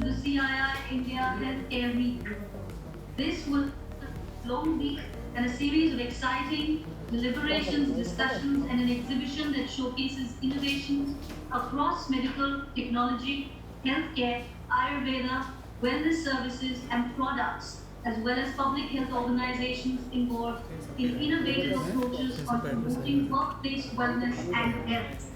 the CII India Healthcare Week. This will long week and a series of exciting deliberations, discussions, and an exhibition that showcases innovations across medical technology, healthcare, Ayurveda, wellness services, and products, as well as public health organizations involved in innovative approaches on promoting workplace wellness and health.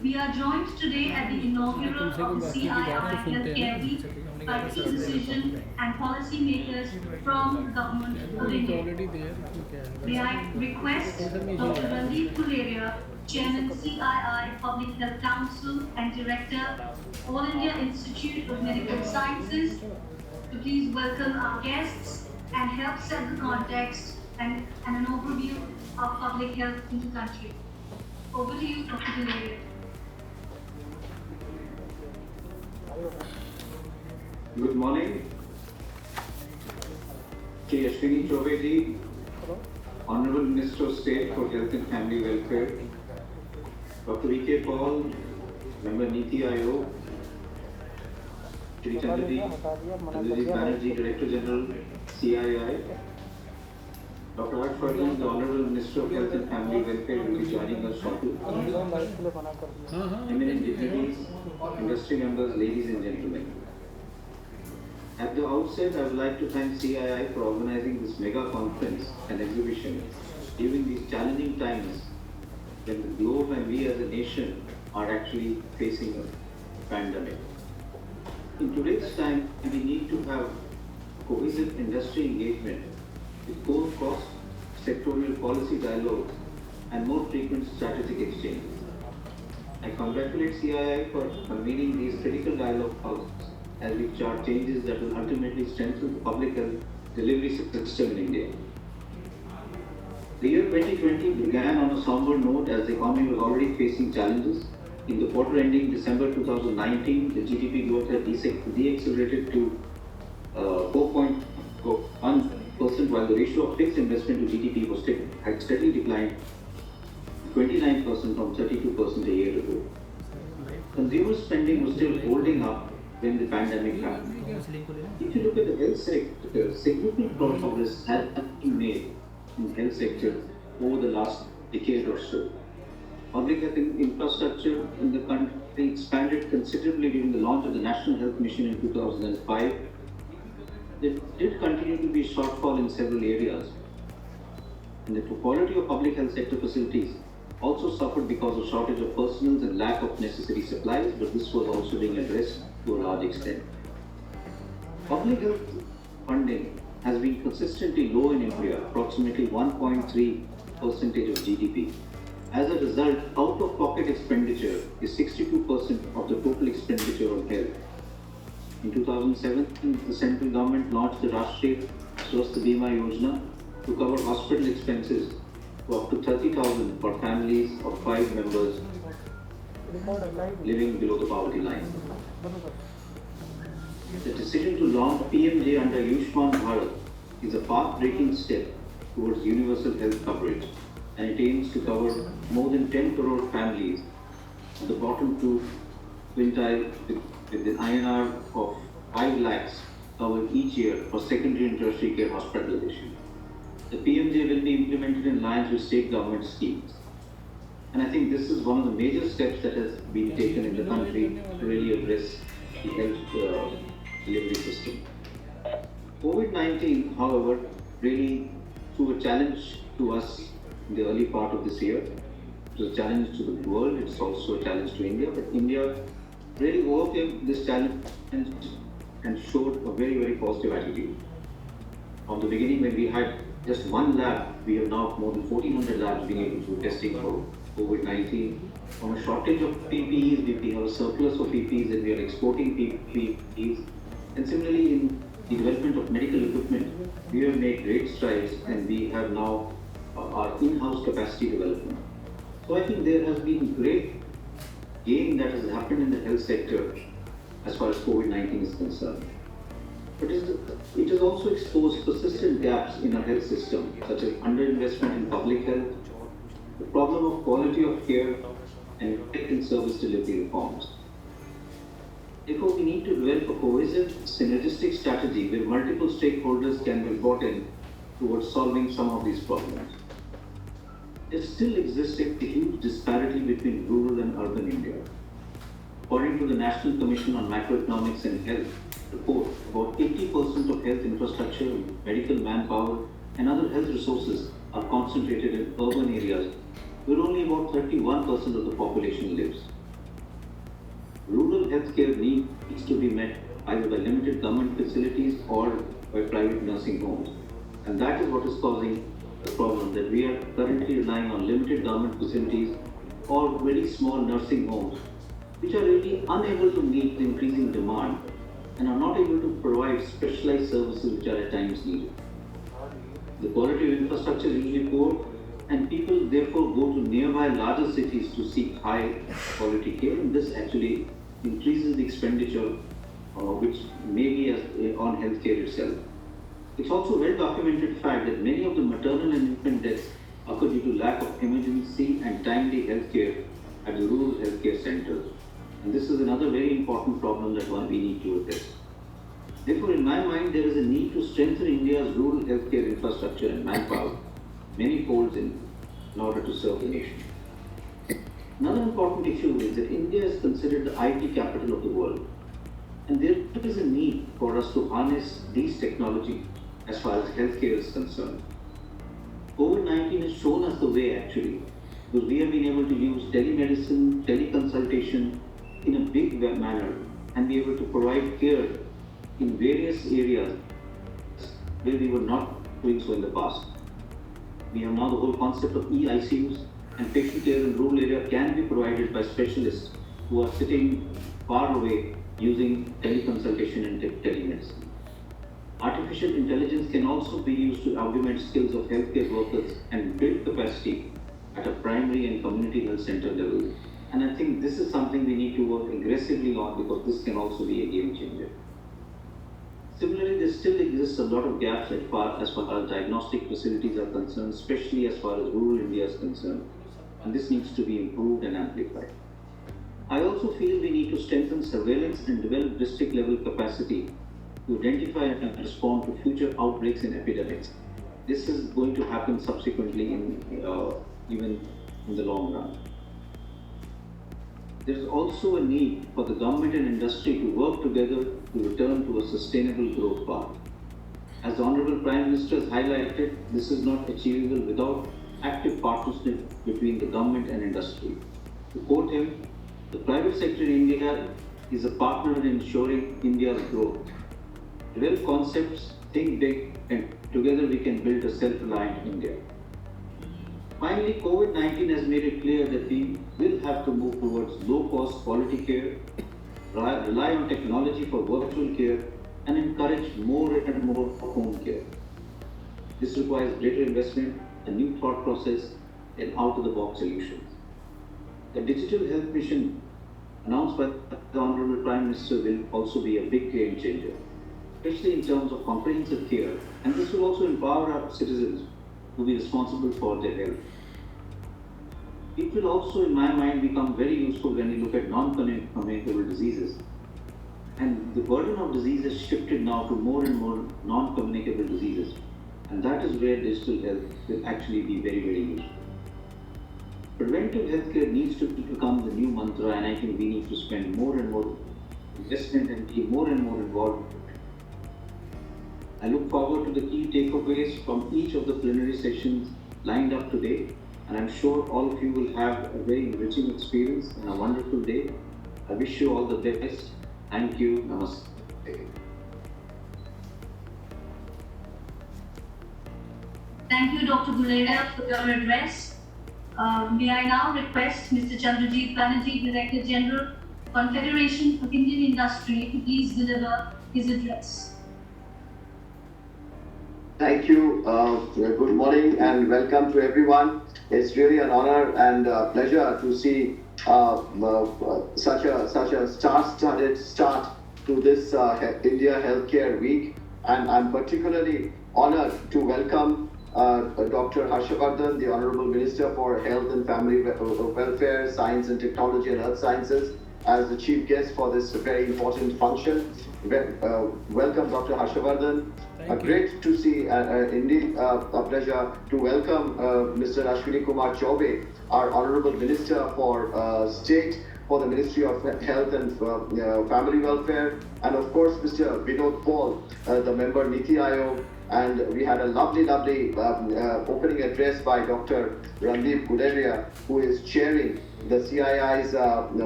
We are joined today at the inaugural of the CII Healthcare Week by key decision and policymakers from the Government of India. May I request Dr. Randeep Guleria, Chairman CII Public Health Council and Director, All India Institute of Medical Sciences, to please welcome our guests and help set the context and an overview of public health in the country. Over to you, Dr. Guleria. Good morning. Shri Ashwini Chaubey ji, Honorable Minister of State for Health and Family Welfare, Dr. V.K. Paul, Member Niti Aayog, Shri Chandrajit Banerjee, Director General CII, Dr. Harshvardhan, the Honorable Minister of Health and Family Welfare, will be joining us shortly. Eminent dignitaries, industry members, ladies and gentlemen. At the outset, I would like to thank CII for organizing this mega conference and exhibition during these challenging times when the globe and we as a nation are actually facing a pandemic. In today's time, we need to have cohesive industry engagement with core cost, sectorial policy dialogues, and more frequent strategic exchanges. I congratulate CII for convening these critical dialogues as we chart changes that will ultimately strengthen the public health delivery system in India. The year 2020 began on a somber note as the economy was already facing challenges. In the quarter ending December 2019, the GDP growth had deaccelerated to 4.1%, while the ratio of fixed investment to GDP had steadily declined 29% from 32% a year ago. Consumer spending was still holding up when the pandemic happened. If you look at the health sector, significant progress has been made in the health sector over the last decade or so. Public health infrastructure in the country expanded considerably during the launch of the National Health Mission in 2005. There did continue to be a shortfall in several areas, and the quality of public health sector facilities also suffered because of shortage of personnel and lack of necessary supplies, but this was also being addressed to a large extent. Public health funding has been consistently low in India, approximately 1.3% of GDP. As a result, out-of-pocket expenditure is 62% of the total expenditure on health. In 2007, the central government launched the Rashtriya Swasthya Bima Yojana to cover hospital expenses to up to 30,000 for families of 5 members living below the poverty line. The decision to launch PMJ under Ayushman Bharat is a path-breaking step towards universal health coverage, and it aims to cover more than 10 crore families on the bottom two quintile with an INR of 5 lakhs covered each year for secondary and tertiary care hospitalization. The PMJ will be implemented in line with state government schemes. And I think this is one of the major steps that has been taken in the country to really address the health delivery system. COVID-19, however, really threw a challenge to us in the early part of this year. It was a challenge to the world, it's also a challenge to India, but India really overcame this challenge and showed a very, very positive attitude. From the beginning, when we had just one lab, we have now more than 1,400 labs being able to do testing for COVID-19. From a shortage of PPEs, we have a surplus of PPEs and we are exporting PPEs. And similarly, in the development of medical equipment, we have made great strides and we have now our in-house capacity development. So I think there has been great gain that has happened in the health sector as far as COVID-19 is concerned. But it has also exposed persistent gaps in our health system, such as underinvestment in public health, the problem of quality of care, and effective service delivery reforms. Therefore, we need to develop a cohesive, synergistic strategy where multiple stakeholders can be brought in towards solving some of these problems. There still exists a huge disparity between rural and urban India. According to the National Commission on Macroeconomics and Health report, about 80% of health infrastructure, medical manpower, and other health resources are concentrated in urban areas where only about 31% of the population lives. Rural healthcare needs to be met either by limited government facilities or by private nursing homes. And that is what is causing the problem, that we are currently relying on limited government facilities or very small nursing homes, which are really unable to meet the increasing demand and are not able to provide specialized services which are at times needed. The quality of infrastructure is usually poor, and people therefore go to nearby larger cities to seek high quality care, and this actually increases the expenditure which may be on healthcare itself. It's also well documented fact that many of the maternal and infant deaths occur due to lack of emergency and timely healthcare at the rural healthcare centers. And this is another very important problem that we need to address. Therefore, in my mind, there is a need to strengthen India's rural healthcare infrastructure and manpower many folds in order to serve the nation. Another important issue is that India is considered the IT capital of the world, and there is a need for us to harness these technology as far as healthcare is concerned. COVID-19 has shown us the way actually, because we have been able to use telemedicine, teleconsultation in a big manner and be able to provide care in various areas where we were not doing so in the past. We have now the whole concept of e-ICUs, and patient care in rural area can be provided by specialists who are sitting far away using teleconsultation and telemedicine. Artificial intelligence can also be used to augment skills of healthcare workers and build capacity at a primary and community health center level. And I think this is something we need to work aggressively on, because this can also be a game changer. Similarly, there still exists a lot of gaps as far as diagnostic facilities are concerned, especially as far as rural India is concerned, and this needs to be improved and amplified. I also feel we need to strengthen surveillance and develop district level capacity to identify and respond to future outbreaks and epidemics. This is going to happen subsequently even in the long run. There is also a need for the government and industry to work together to return to a sustainable growth path. As the Honorable Prime Minister has highlighted, this is not achievable without active partnership between the government and industry. To quote him, the private sector in India is a partner in ensuring India's growth. Develop concepts, think big, and together we can build a self-reliant India. Finally, COVID-19 has made it clear that we will have to move towards low-cost quality care, rely on technology for virtual care, and encourage more and more home care. This requires greater investment, a new thought process, and out-of-the-box solutions. The digital health mission announced by the Honorable Prime Minister will also be a big game changer, especially in terms of comprehensive care, and this will also empower our citizens to be responsible for their health. It will also, in my mind, become very useful when we look at non-communicable diseases. And the burden of disease has shifted now to more and more non-communicable diseases. And that is where digital health will actually be very, very useful. Preventive healthcare needs to become the new mantra, and I think we need to spend more and more investment and be more and more involved. I look forward to the key takeaways from each of the plenary sessions lined up today, and I'm sure all of you will have a very enriching experience and a wonderful day. I wish you all the best. Thank you. Namaste. Thank you, Dr. Guleda, for your address. May I now request Mr. Chandrajit Banerjee, Director General, Confederation of Indian Industry, to please deliver his address. Thank you. Good morning and welcome to everyone. It's really an honor and pleasure to see such a star-studded start to this India Healthcare Week, and I'm particularly honored to welcome Dr. Harshavardhan, the Honorable Minister for Health and Family Welfare, Science and Technology and Earth Sciences, as the chief guest for this very important function. Welcome, Dr. Harshavardhan. Great to see, indeed a pleasure to welcome Mr. Ashwini Kumar Chaubey, our Honorable Minister for State for the Ministry of Health and Family Welfare, and of course Mr. Vinod Paul, the member Niti Aayog, and we had a lovely opening address by Dr. Randeep Guleria, who is chairing the CII's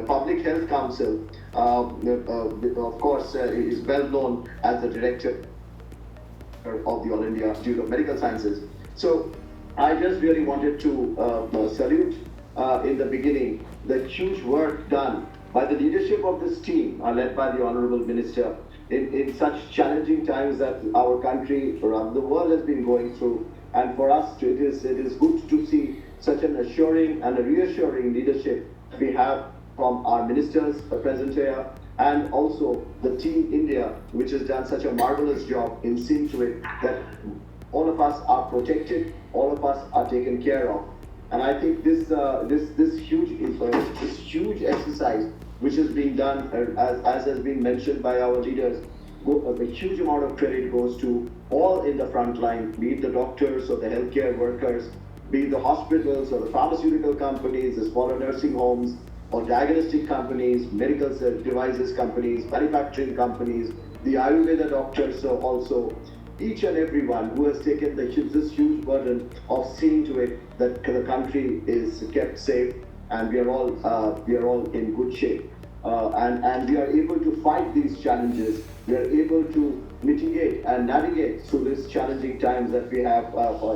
Public Health Council. Of course, is well known as the director of the All India Institute of Medical Sciences. So I just really wanted to salute in the beginning the huge work done by the leadership of this team, led by the Honorable Minister, in such challenging times that our country around the world has been going through. And for us, it is good to see such an assuring and a reassuring leadership we have from our ministers present here, and also the Team India, which has done such a marvelous job in seeing to it that all of us are protected, all of us are taken care of. And I think this huge exercise which is being done, as has been mentioned by our leaders, a huge amount of credit goes to all in the front line, be it the doctors or the healthcare workers, be it the hospitals or the pharmaceutical companies, the smaller nursing homes, or diagnostic companies, medical devices companies, manufacturing companies, the Ayurveda doctors, so also each and everyone who has taken this huge burden of seeing to it that the country is kept safe, and we are all in good shape, and we are able to fight these challenges. We are able to mitigate and navigate through these challenging times that we have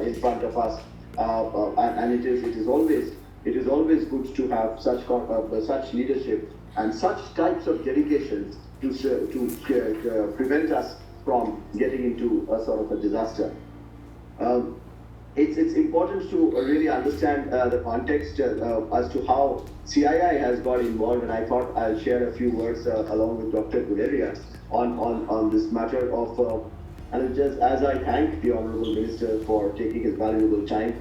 in front of us, and it is always good to have such leadership and such types of dedications to prevent us from getting into a sort of a disaster. It's important to really understand the context as to how CII has got involved, and I thought I'll share a few words along with Dr. Guleria on this matter of, and just as I thank the Honorable Minister for taking his valuable time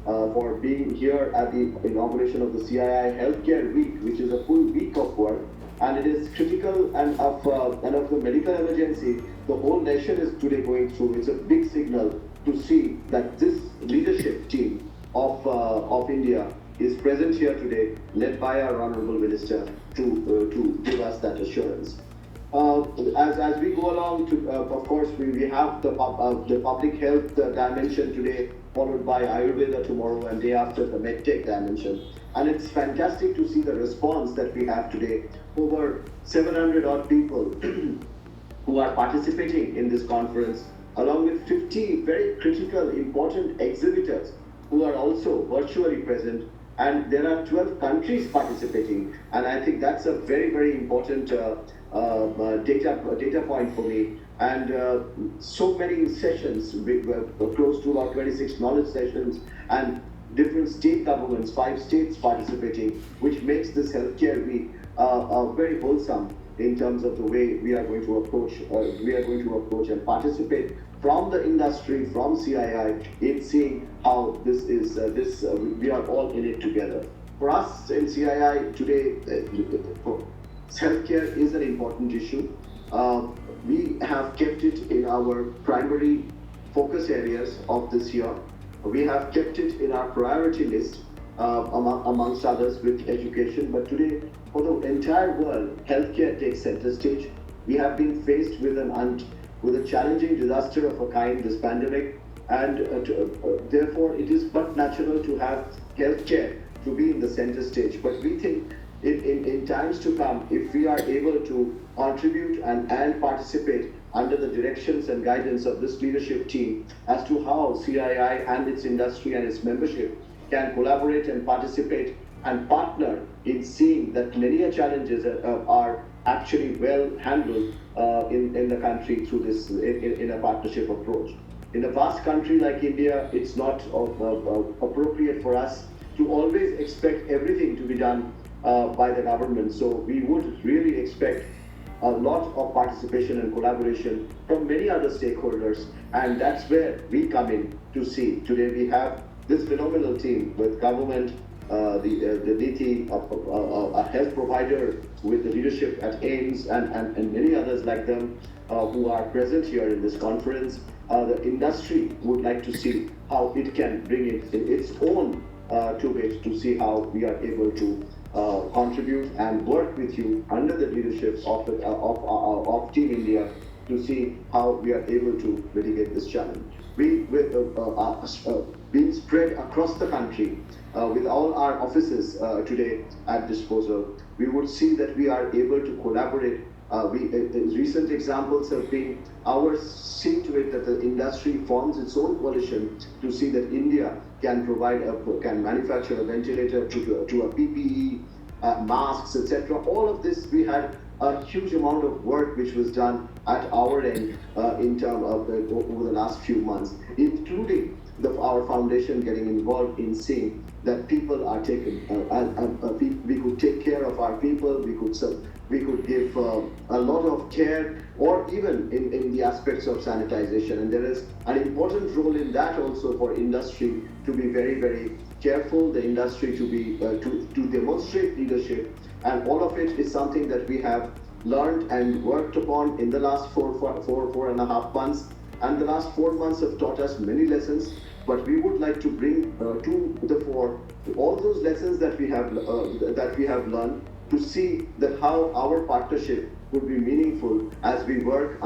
for being here at the inauguration of the CII Healthcare Week, which is a full week of work, and it is critical and of the medical emergency the whole nation is today going through. It's a big signal to see that this leadership team of India is present here today, led by our Honorable Minister, to give us that assurance. As we go along, of course, we have the public health dimension today, followed by Ayurveda tomorrow, and day after the MedTech dimension. And it's fantastic to see the response that we have today. Over 700 odd people who are participating in this conference, along with 50 very critical, important exhibitors who are also virtually present. And there are 12 countries participating. And I think that's a very, very important data point for me. And so many sessions, close to about 26 knowledge sessions, and different state governments, 5 states participating, which makes this healthcare week very wholesome in terms of the way we are going to approach and participate from the industry, from CII, in seeing how this is we are all in it together. For us in CII today, healthcare is an important issue. We have kept it in our primary focus areas of this year. We have kept it in our priority list, amongst others with education. But today, for the entire world, healthcare takes center stage. We have been faced with a challenging disaster of a kind, this pandemic, and therefore it is but natural to have healthcare to be in the center stage. But we think in times to come, if we are able to contribute and participate under the directions and guidance of this leadership team as to how CII and its industry and its membership can collaborate and participate and partner in seeing that many challenges are actually well handled in the country through this in a partnership approach. In a vast country like India, it's not appropriate for us to always expect everything to be done by the government. So we would really expect a lot of participation and collaboration from many other stakeholders, and that's where we come in to see. Today we have this phenomenal team with government, the NITI, a health provider with the leadership at AIMS and many others like them who are present here in this conference. The industry would like to see how it can bring in its own to it to see how we are able to contribute and work with you under the leadership of Team India to see how we are able to mitigate this challenge. We, being spread across the country with all our offices today at disposal, we would see that we are able to collaborate. Recent examples have been our seeing to it that the industry forms its own coalition to see that India can provide can manufacture a ventilator to a PPE, masks, etc. All of this, we had a huge amount of work which was done at our end in terms of over the last few months, including our foundation getting involved in seeing that people are taken, we could take care of our people, we could give a lot of care, or even in the aspects of sanitization. And there is an important role in that also for industry to be very, very careful, the industry to be to demonstrate leadership. And all of it is something that we have learned and worked upon in the last four and a half months. And the last 4 months have taught us many lessons, but we would like to bring to the fore all those lessons that we have learned, to see that how our partnership would be meaningful as we work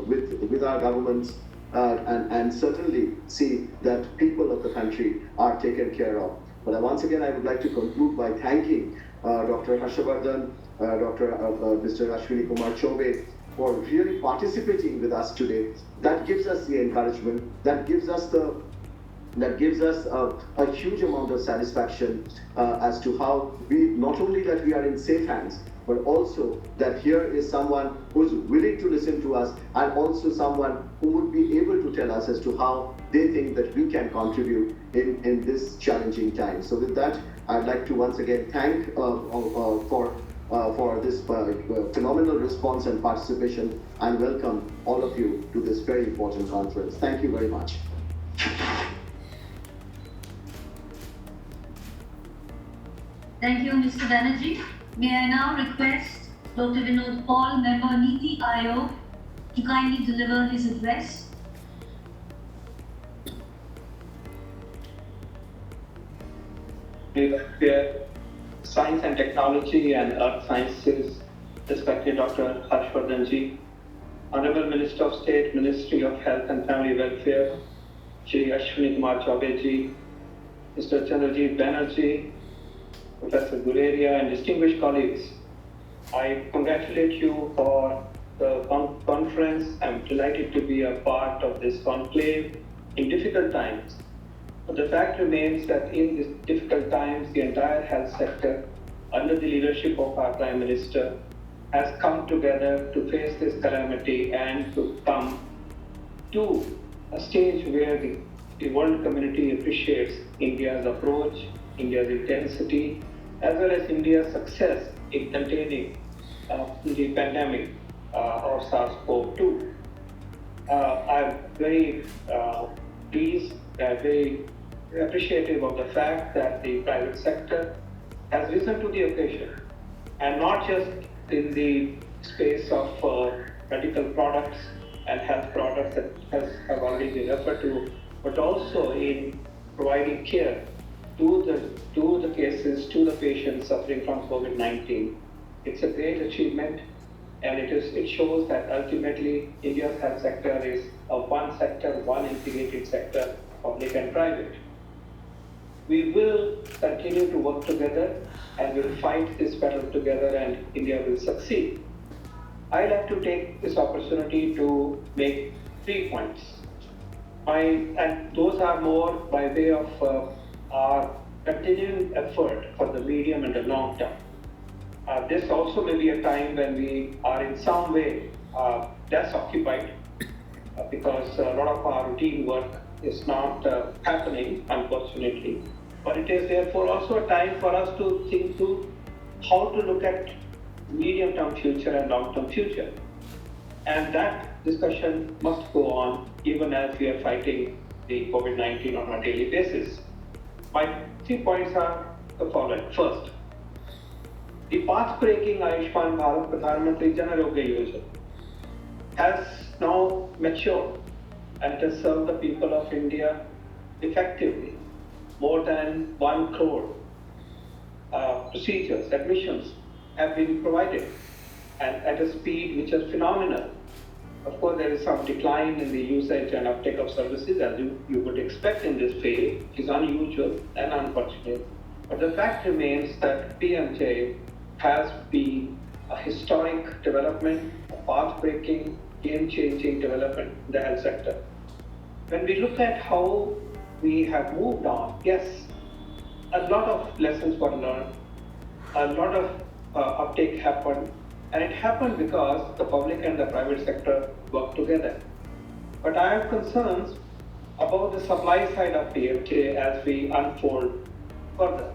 with our governments and certainly see that people of the country are taken care of. But once again, I would like to conclude by thanking Dr. Harshavardhan, Mr. Ashwini Kumar Choubey, for really participating with us today. That gives us the encouragement, that gives us a huge amount of satisfaction as to how we, not only that we are in safe hands, but also that here is someone who's willing to listen to us, and also someone who would be able to tell us as to how they think that we can contribute in this challenging time. So with that, I'd like to once again thank for this phenomenal response and participation, and welcome all of you to this very important conference. Thank you very much. Thank you, Mr. Banerjee. May I now request Dr. Vinod Paul, Member Niti Aayog, to kindly deliver his address. Science and Technology and Earth Sciences, respected Dr. Harshvardhan Ji, Honorable Minister of State, Ministry of Health and Family Welfare, Shri Ashwini Kumar Choubey Ji, Mr. Chandrajit Banerjee, Professor Guleria, and distinguished colleagues, I congratulate you for the conference. I'm delighted to be a part of this conclave in difficult times. But the fact remains that in these difficult times, the entire health sector, under the leadership of our Prime Minister, has come together to face this calamity and to come to a stage where the world community appreciates India's approach, India's intensity, as well as India's success in containing the pandemic of SARS-CoV-2. I'm very pleased, very appreciative of the fact that the private sector has risen to the occasion, and not just in the space of medical products and health products that have already been referred to, but also in providing care to the cases, to the patients suffering from COVID-19. It's a great achievement, and it shows that ultimately India's health sector is a one sector, one integrated sector, public and private. We will continue to work together and we'll fight this battle together, and India will succeed. I'd like to take this opportunity to make 3 points. And those are more by way of our continuing effort for the medium and the long term. This also may be a time when we are in some way less occupied because a lot of our routine work is not happening, unfortunately. But it is therefore also a time for us to think through how to look at medium-term future and long-term future. And that discussion must go on even as we are fighting the COVID-19 on a daily basis. My 3 points are: the following. First, the path-breaking Ayushman Bharat Pradhan Mantri Jan Arogya Yojana has now matured and to serve the people of India effectively. More than 1 crore procedures, admissions have been provided and at a speed which is phenomenal. Of course, there is some decline in the usage and uptake of services as you would expect in this phase, which is unusual and unfortunate. But the fact remains that PMJ has been a historic development, a path-breaking, game-changing development in the health sector. When we look at how we have moved on, yes, a lot of lessons were learned, a lot of uptake happened, and it happened because the public and the private sector worked together. But I have concerns about the supply side of PMJ as we unfold further.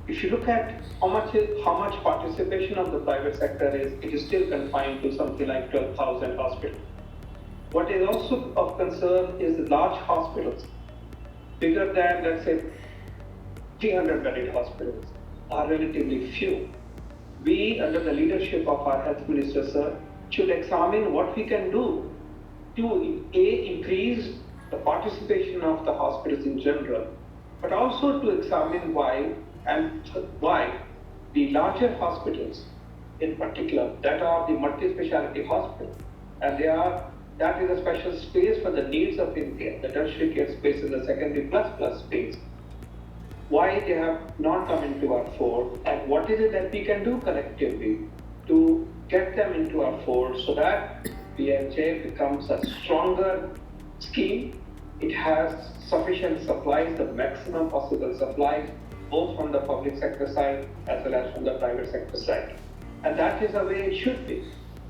If you look at how much participation of the private sector is, it is still confined to something like 12,000 hospitals. What is also of concern is the large hospitals, bigger than, let's say, 300-bedded hospitals, are relatively few. We, under the leadership of our health minister, sir, should examine what we can do to increase the participation of the hospitals in general, but also to examine why the larger hospitals, in particular, that are the multi-speciality hospitals, and that is a special space for the needs of India. The tertiary care space is the secondary plus space. Why they have not come into our fold, and what is it that we can do collectively to get them into our fold so that PMJ becomes a stronger scheme. It has sufficient supplies, the maximum possible supplies, both from the public sector side as well as from the private sector side. And that is the way it should be,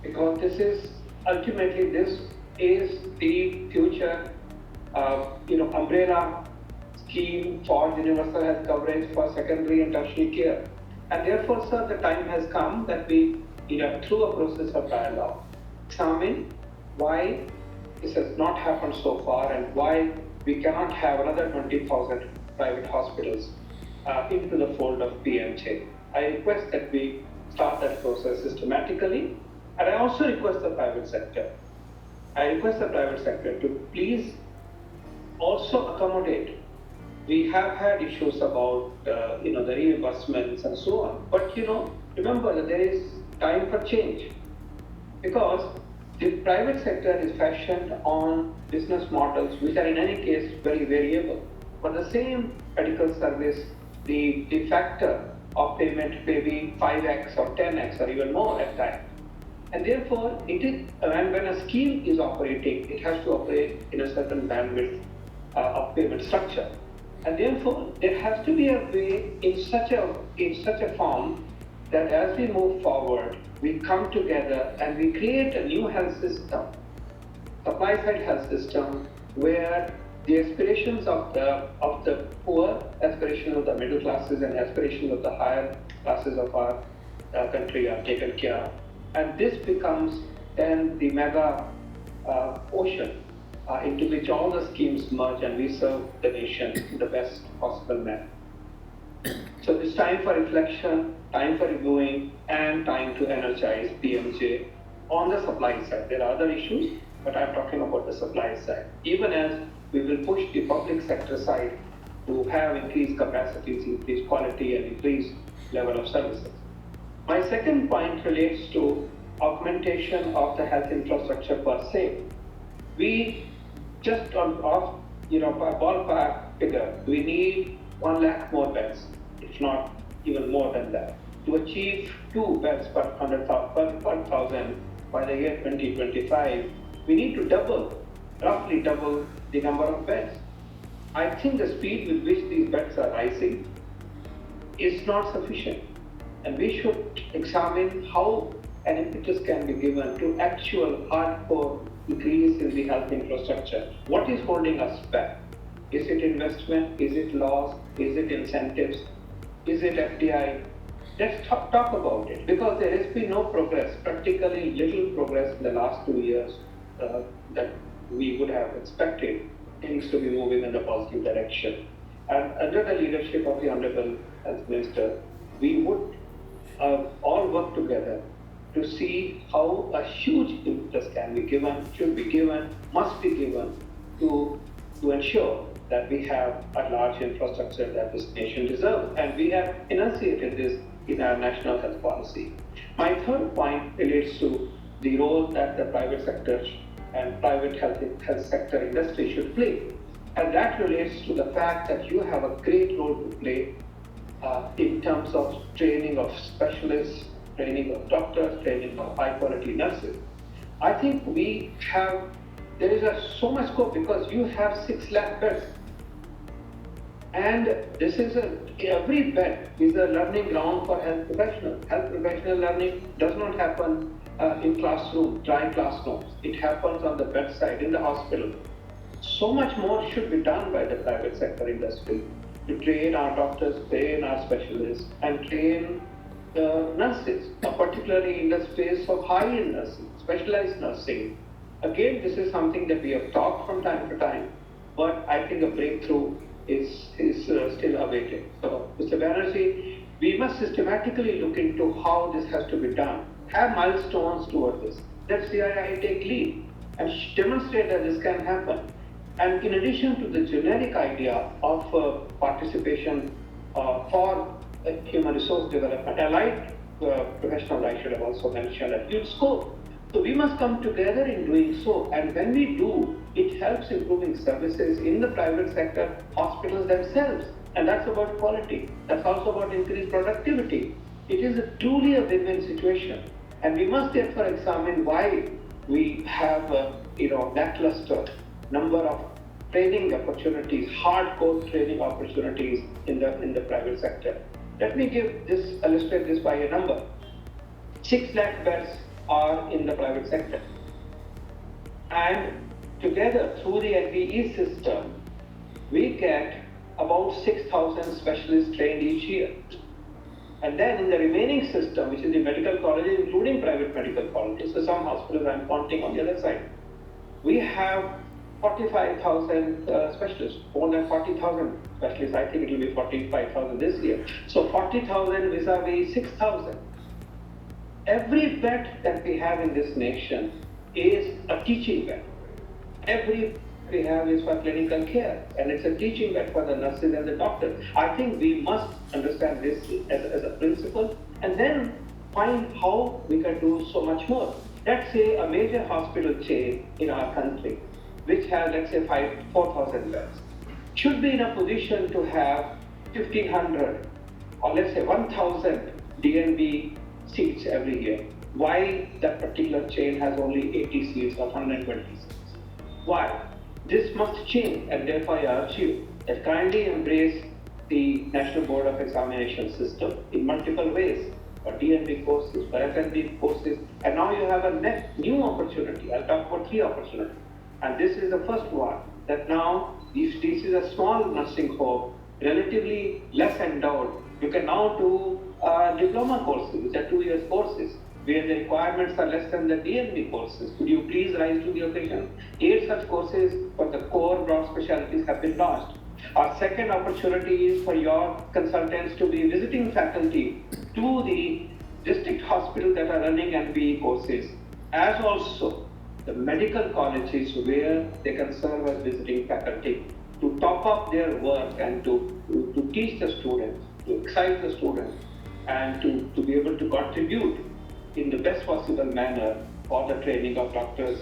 because this is ultimately the future umbrella scheme for universal health coverage for secondary and tertiary care. And therefore, sir, the time has come that we, through a process of dialogue, examine why this has not happened so far and why we cannot have another 20,000 private hospitals into the fold of PMJ. I request that we start that process systematically, and I also request the private sector. To please also accommodate. We have had issues about the reimbursements and so on, but remember that there is time for change, because the private sector is fashioned on business models which are in any case very variable. For the same medical service, the factor of payment may be 5x or 10x or even more at times. And therefore, when a scheme is operating, it has to operate in a certain bandwidth of payment structure. And therefore, there has to be a way in such a form that as we move forward, we come together and we create a new health system, supply side health system, where the aspirations of the poor, aspirations of the middle classes, and aspirations of the higher classes of our country are taken care of. And this becomes then the mega ocean into which all the schemes merge and we serve the nation in the best possible manner. So it's time for reflection, time for reviewing, and time to energize PMJ on the supply side. There are other issues, but I'm talking about the supply side. Even as we will push the public sector side to have increased capacities, increased quality, and increased level of services. My second point relates to augmentation of the health infrastructure per se. We just by ballpark figure, we need 1 lakh more beds, if not even more than that, to achieve 2 beds per 1,000 by the year 2025. We need to roughly double the number of beds. I think the speed with which these beds are rising is not sufficient, and we should examine how an impetus can be given to actual hardcore increase in the health infrastructure. What is holding us back? Is it investment? Is it laws? Is it incentives? Is it FDI? Let's talk about it, because there has been no progress, practically little progress in the last 2 years that we would have expected things to be moving in the positive direction. And under the leadership of the Honorable Health Minister, we would all work together to see how a huge impetus can be given, should be given, must be given to ensure that we have a large infrastructure that this nation deserves. And we have enunciated this in our national health policy. My third point relates to the role that the private sector and private health sector industry should play. And that relates to the fact that you have a great role to play in terms of training of specialists, training of doctors, training of high quality nurses. I think there is so much scope because you have 6 lakh beds. And this is every bed is a learning ground for health professionals. Health professional learning does not happen in dry classrooms. It happens on the bedside, in the hospital. So much more should be done by the private sector industry to train our doctors, train our specialists, and train nurses, particularly in the space of high-end nursing, specialized nursing. Again, this is something that we have talked from time to time, but I think a breakthrough is still awaited. So, Mr. Banerjee, we must systematically look into how this has to be done, have milestones toward this. Let CII take lead and demonstrate that this can happen. And in addition to the generic idea of participation for human resource development, allied professional, I should have also mentioned, a huge scope. So we must come together in doing so. And when we do, it helps improving services in the private sector, hospitals themselves. And that's about quality. That's also about increased productivity. It is truly a win-win situation. And we must therefore examine why we have lackluster number of training opportunities, hardcore training opportunities in the private sector. Let me illustrate this by a number. 6 lakh beds are in the private sector. And together through the NVE system, we get about 6,000 specialists trained each year. And then in the remaining system, which is the medical colleges, including private medical colleges, so some hospitals I'm counting on the other side, we have 45,000 specialists, more than 40,000 specialists. I think it will be 45,000 this year. So 40,000 vis-a-vis 6,000. Every bed that we have in this nation is a teaching bed. Every we have is for clinical care, and it's a teaching bed for the nurses and the doctors. I think we must understand this as a principle and then find how we can do so much more. Let's say a major hospital chain in our country, which has, let's say, 4,000 beds, should be in a position to have 1,500 or let's say 1,000 DNB seats every year. Why that particular chain has only 80 seats or 120 seats? Why? This must change, and therefore I urge you that kindly embrace the National Board of Examination system in multiple ways, for DNB courses, for FNB courses, and now you have a new opportunity. I'll talk about 3 opportunities. And this is the first one, that now this is a small nursing home, relatively less endowed. You can now do diploma courses, which are 2 years courses, where the requirements are less than the DNB courses. Could you please rise to the occasion? 8 such courses for the core broad specialties have been launched. Our second opportunity is for your consultants to be visiting faculty to the district hospitals that are running MBE courses, as also the medical colleges where they can serve as visiting faculty to top up their work and to teach the students, to excite the students, and to be able to contribute in the best possible manner for the training of doctors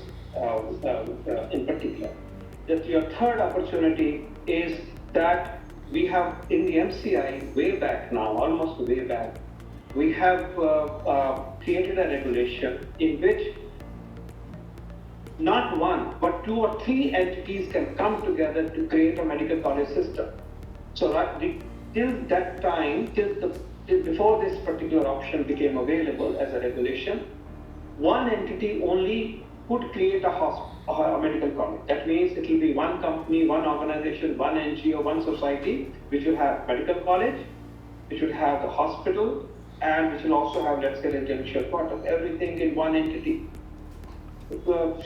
in particular. Your third opportunity is that we have in the MCI way back now, almost way back, we have created a regulation in which not one, but 2 or 3 entities can come together to create a medical college system. So till that time, before this particular option became available as a regulation, one entity only could create a medical college. That means it will be one company, one organization, one NGO, one society, which will have medical college, which will have the hospital, and which will also have, let's say, residential quarters, everything in one entity.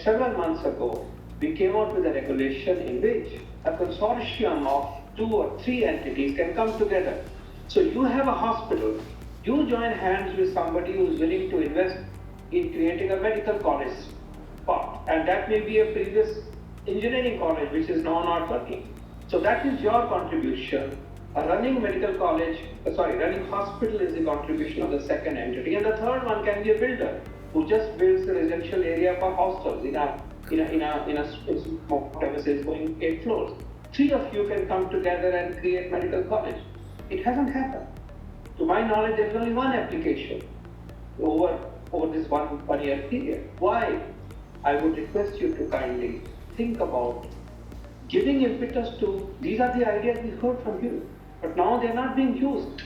Several months ago, we came out with a regulation in which a consortium of 2 or 3 entities can come together. So you have a hospital, you join hands with somebody who is willing to invest in creating a medical college part, and that may be a previous engineering college which is now not working. So that is your contribution. A running medical college, running hospital is the contribution of the second entity, and the third one can be a builder who just builds a residential area for hostels in a small premises going 8 floors. 3 of you can come together and create medical college. It hasn't happened. To my knowledge, there is only one application over this one year period. Why? I would request you to kindly think about giving impetus to, these are the ideas we heard from you, but now they are not being used.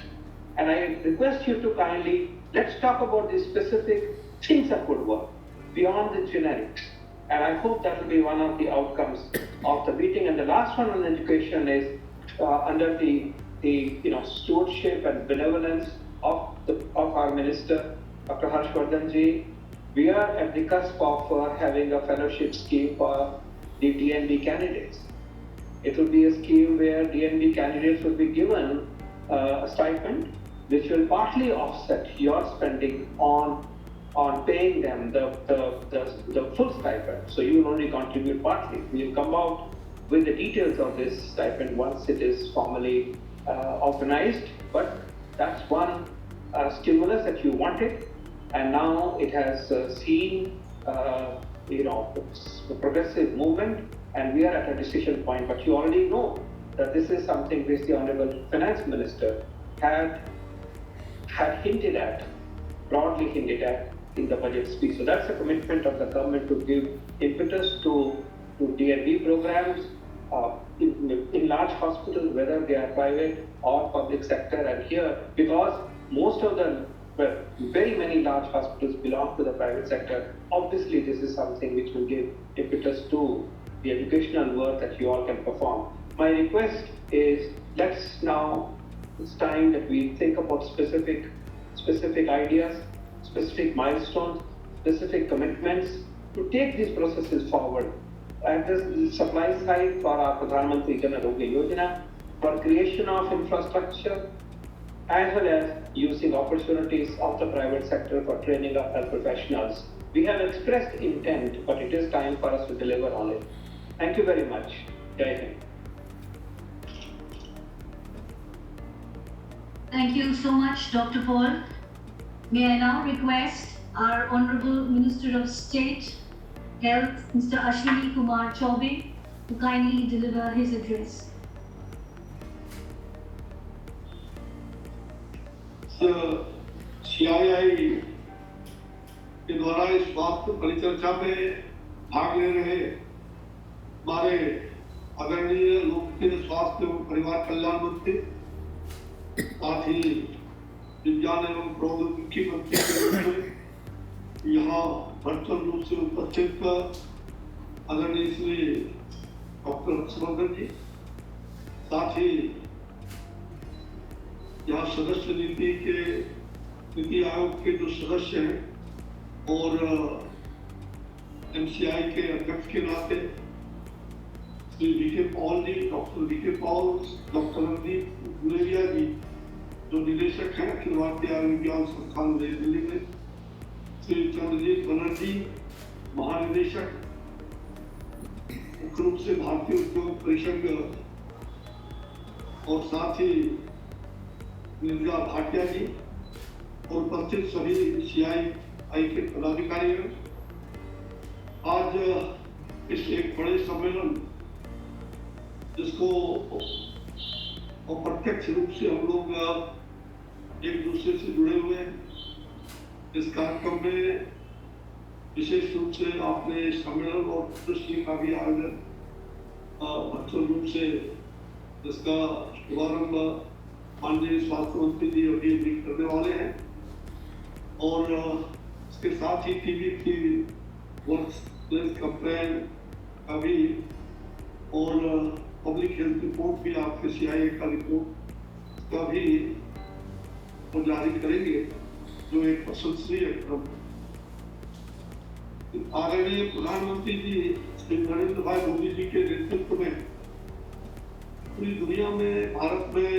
And I request you to kindly, let's talk about the specific things that could work beyond the generics. And I hope that will be one of the outcomes of the meeting. And the last one on education is under the stewardship and benevolence of our minister, Dr. Harshvardhan Ji. We are at the cusp of having a fellowship scheme for the DNB candidates. It will be a scheme where DNB candidates will be given a stipend which will partly offset your spending on paying them the full stipend. So you will only contribute partly. We will come out with the details of this stipend once it is formally organized, but that's one stimulus that you wanted, and now it has seen progressive movement, and we are at a decision point. But you already know that this is something which the Honorable Finance Minister had hinted at, broadly hinted at in the budget speech. So that's a commitment of the government to give impetus to DNB programs in large hospitals, whether they are private or public sector. And here, because most of the very many large hospitals belong to the private sector, obviously this is something which will give impetus to the educational work that you all can perform. My request is, let's now, it's time that we think about specific ideas, specific milestones, specific commitments to take these processes forward. At the supply side for our Pradhan Mantri Jan Arogya Yojana, for creation of infrastructure, as well as using opportunities of the private sector for training of health professionals. We have expressed intent, but it is time for us to deliver on it. Thank you very much. Jai Hind. Thank you so much, Dr. Paul. May I now request our Honorable Minister of State, Health, Mr. Ashwini Kumar Chaubey, to kindly deliver his address. CII के द्वारा इस स्वास्थ्य परिचर्चा में भाग ले रहे हमारे आदरणीय लोकप्रिय स्वास्थ्य एवं परिवार कल्याण मंत्री, साथ ही विज्ञान एवं प्रौद्योगिकी मंत्री के रूप में यहाँ वर्चुअल रूप से उपस्थित आदरणीय श्री डॉक्टर हर्षवर्धन जी, साथ ही यहाँ सदस्य नीति आयोग के जो सदस्य हैं और MCI के अध्यक्ष के नाते Shri V K Paul ji, doctor V K Paul, doctor Randeep Guleria ji जो निदेशक हैं अखिल भारतीय आयुर्विज्ञान संस्थान नई दिल्ली में, श्री चंद्रजीत बनर्जी महानिदेशक मुख्य रूप से भारतीय उद्योग परिषद, और साथ ही निर्मला भाटिया जी और उपस्थित सभी CII के पदाधिकारी हैं। आज इस एक बड़े सम्मेलन जिसको अप्रत्यक्ष रूप से हम लोग एक दूसरे से जुड़े हुए हैं, इस कार्यक्रम में विशेष रूप से आपने सम्मेलन और प्रदर्शनी का भी आयोजन वर्चुअल रूप से इसका शुभारंभ माननीय स्वास्थ्य मंत्री जी अभी करने वाले हैं, और इसके साथ ही टीबी की वर्क प्लेस कंप्लेन का भी और पब्लिक हेल्थ रिपोर्ट भी आपके CII का रिपोर्ट का भी वो जारी करेंगे, जो एक प्रशंसनीय क्रम। आदरणीय प्रधानमंत्री जी श्री नरेंद्र भाई मोदी जी के नेतृत्व में पूरी दुनिया में, भारत में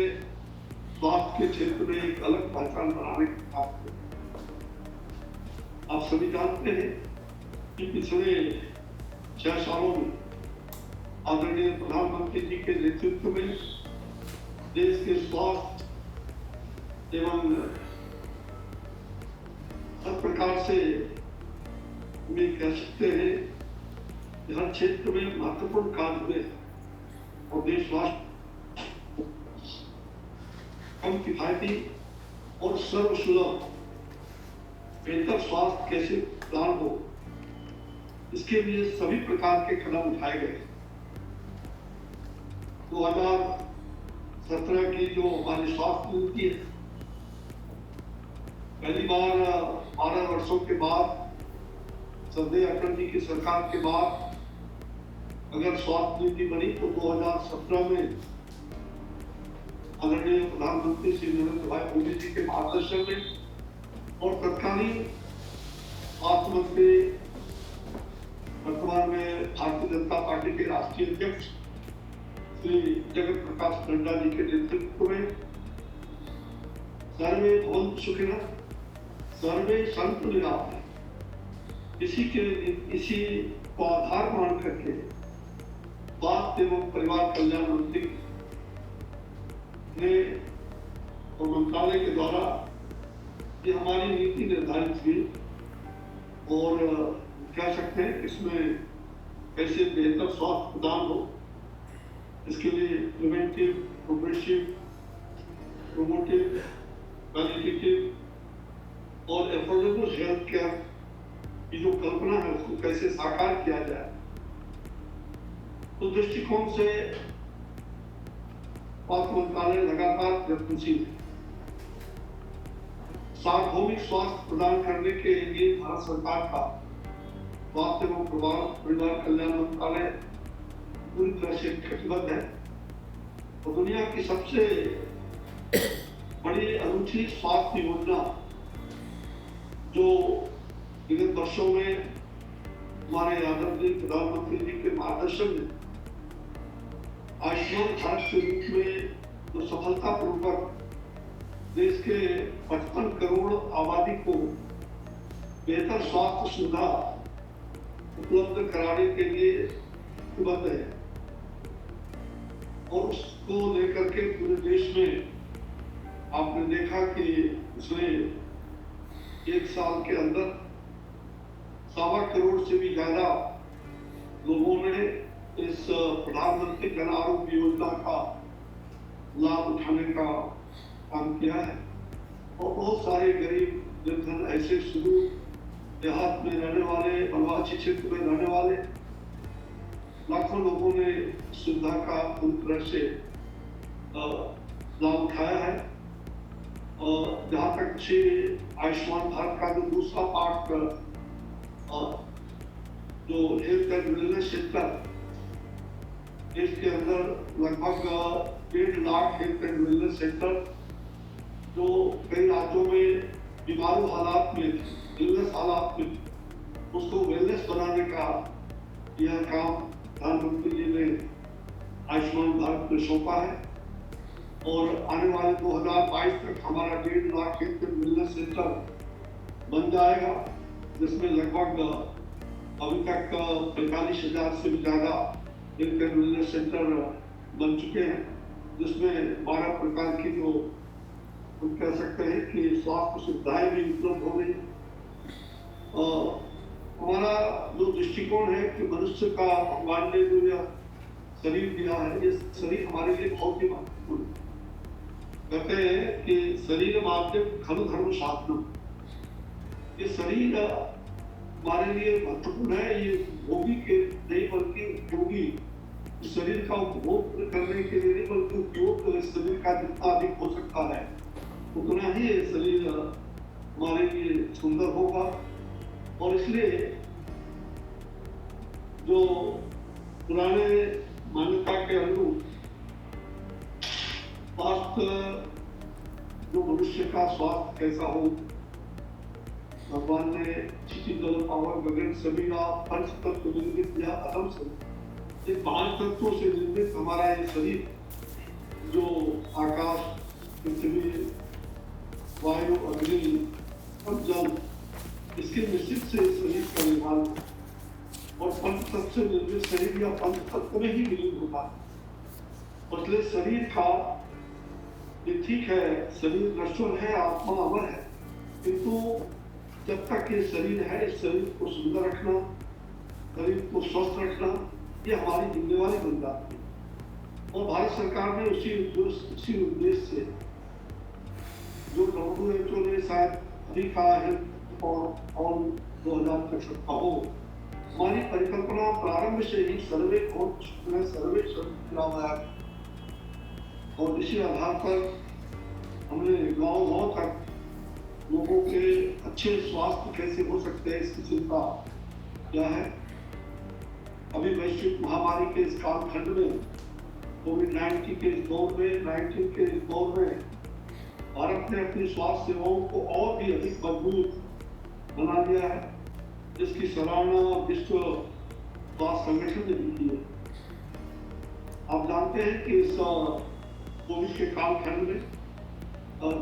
स्वास्थ्य के क्षेत्र में एक अलग पहचान बनाने के काम। आप सभी जानते हैं कि पिछले 6 सालों में आदरणीय प्रधानमंत्री जी के नेतृत्व में देश के स्वास्थ्य एवं हर प्रकार से में कह सकते हैं कि हर क्षेत्र में महत्वपूर्ण कार्य हुए और देशवासी कम किफायती और सर्वसुलभ बेहतर स्वास्थ्य कैसे प्रदान हो, इसके लिए सभी प्रकार के कदम उठाए गए। 2017 की जो हमारी स्वास्थ्य नीति है, पहली बार 12 वर्षों के बाद सरदेय अटल जी की सरकार के बाद अगर स्वास्थ्य नीति बनी तो 2017 में आदरणीय प्रधानमंत्री श्री नरेंद्र भाई मोदी जी के मार्गदर्शन में और तत्कालीन स्वास्थ्य मंत्री वर्तमान में भारतीय जनता पार्टी के राष्ट्रीय अध्यक्ष श्री जगत प्रकाश नड्डा जी के नेतृत्व में सर्वे भवन्तु सुखिनः सर्वे सन्तु निरामयाः, इसी को आधार मान करके स्वास्थ्य एवं परिवार कल्याण मंत्री ने और मंत्रालय के द्वारा ये हमारी नीति निर्धारित हुई और कह सकते हैं इसमें कैसे बेहतर स्वास्थ्य प्रदान हो, इसके लिए प्रिवेंटिव, प्रोग्रेसिव, प्रोमोटिव, क्वालिटेटिव और एफोर्डेबल हेल्थ केयर की जो कल्पना है उसको कैसे साकार किया जाए, तो दृष्टिकोण से स्वास्थ्य मंत्रालय लगातार प्रयत्नशील है। सार्वभौमिक स्वास्थ्य प्रदान करने के लिए भारत सरकार का स्वास्थ्य एवं परिवार कल्याण मंत्रालय पूरी तरह से कटिबद्ध है और दुनिया की सबसे बड़ी अनूठी स्वास्थ्य योजना जो विगत वर्षों में हमारे आदरणीय प्रधानमंत्री जी के मार्गदर्शन में आयुष्मान भारत के रूप में जो सफलतापूर्वक देश के 55 करोड़ आबादी को बेहतर स्वास्थ्य सुविधा उपलब्ध कराने के लिए प्रतिबद्ध है और उसको लेकर के पूरे देश में आपने देखा कि उसने 1 साल के अंदर 1.25 करोड़ से भी ज्यादा लोगों ने इस प्रधानमंत्री जन आरोग्य योजना का लाभ उठाने का काम किया है और बहुत सारे गरीब निर्धन ऐसे सुदूर देहात में रहने वाले, वनवासी क्षेत्र में रहने वाले लाखों लोगों ने सुविधा का पूरी तरह से लाभ उठाया है। और जहाँ तक से आयुष्मान भारत का जो दूसरा पार्ट जो हेल्थ एंड वेलनेस सेंटर, देश के अंदर लगभग 1.5 lakh health and wellness centre जो कई राज्यों में बीमारू हालात में, वेलनेस हालात में, उसको वेलनेस बनाने का यह काम प्रधानमंत्री जी ने आयुष्मान भारत में सौंपा है और आने वाले 2022 तक हमारा 1.5 lakh health and wellness centre बन जाएगा, जिसमें लगभग अभी तक 45,000 से भी ज्यादा हेल्थ एंड वेलनेस सेंटर बन चुके हैं, जिसमें 12 प्रकार की जो हम कह सकते हैं कि स्वास्थ्य सुविधाएं भी उपलब्ध हो गई। हमारा जो दृष्टिकोण है कि मनुष्य का भगवान ने जो यह शरीर दिया है, ये शरीर हमारे लिए बहुत ही महत्वपूर्ण है। कहते हैं कि शरीर माध्यम खलु धर्म साधनम, ये शरीर हमारे लिए महत्वपूर्ण है। ये भोगी के नहीं बल्कि उपयोगी, शरीर का उपभोग करने के लिए नहीं बल्कि उपयोग शरीर का जितना अधिक हो सकता है उतना ही शरीर हमारे लिए सुंदर होगा। और इसलिए जो पुराने मान्यता के अनुरूप स्वास्थ्य, जो मनुष्य का स्वास्थ्य कैसा हो, भगवान ने क्षिति जल पावर गगन समीरा पंच तत्व निर्मित या अदम से, ये 5 तत्वों से निर्मित हमारा ये शरीर जो आकाश, पृथ्वी, वायु, अग्नि और जल, इसके मिश्रित से शरीर का निर्माण है। और पंच तत्व से निर्मित शरीर या पंच तत्व में ही विलीन होता है। इसलिए शरीर का ये ठीक है, शरीर नश्वर है, आत्मा अमर है, किंतु जब तक ये शरीर है, इस शरीर को सुंदर रखना, शरीर को स्वस्थ रखना, ये हमारी जिम्मेवारी बन जाती है। और भारत सरकार ने उसी उद्देश्य से जो WHO ने शायद अभी कहा है और 2065 हो, हमारी परिकल्पना प्रारंभ से ही सर्वे सर्वे और इसी आधार पर हमने गांव तक लोगों के अच्छे स्वास्थ्य कैसे हो सकते हैं इसकी चिंता क्या है। अभी वैश्विक महामारी के इस कालखंड में, कोविड-19 के इस दौर में भारत ने अपनी स्वास्थ्य सेवाओं को और भी अधिक मजबूत बना दिया है, जिसकी सराहना विश्व स्वास्थ्य संगठन ने भी की है। आप जानते हैं कि इस कोविड के कालखंड में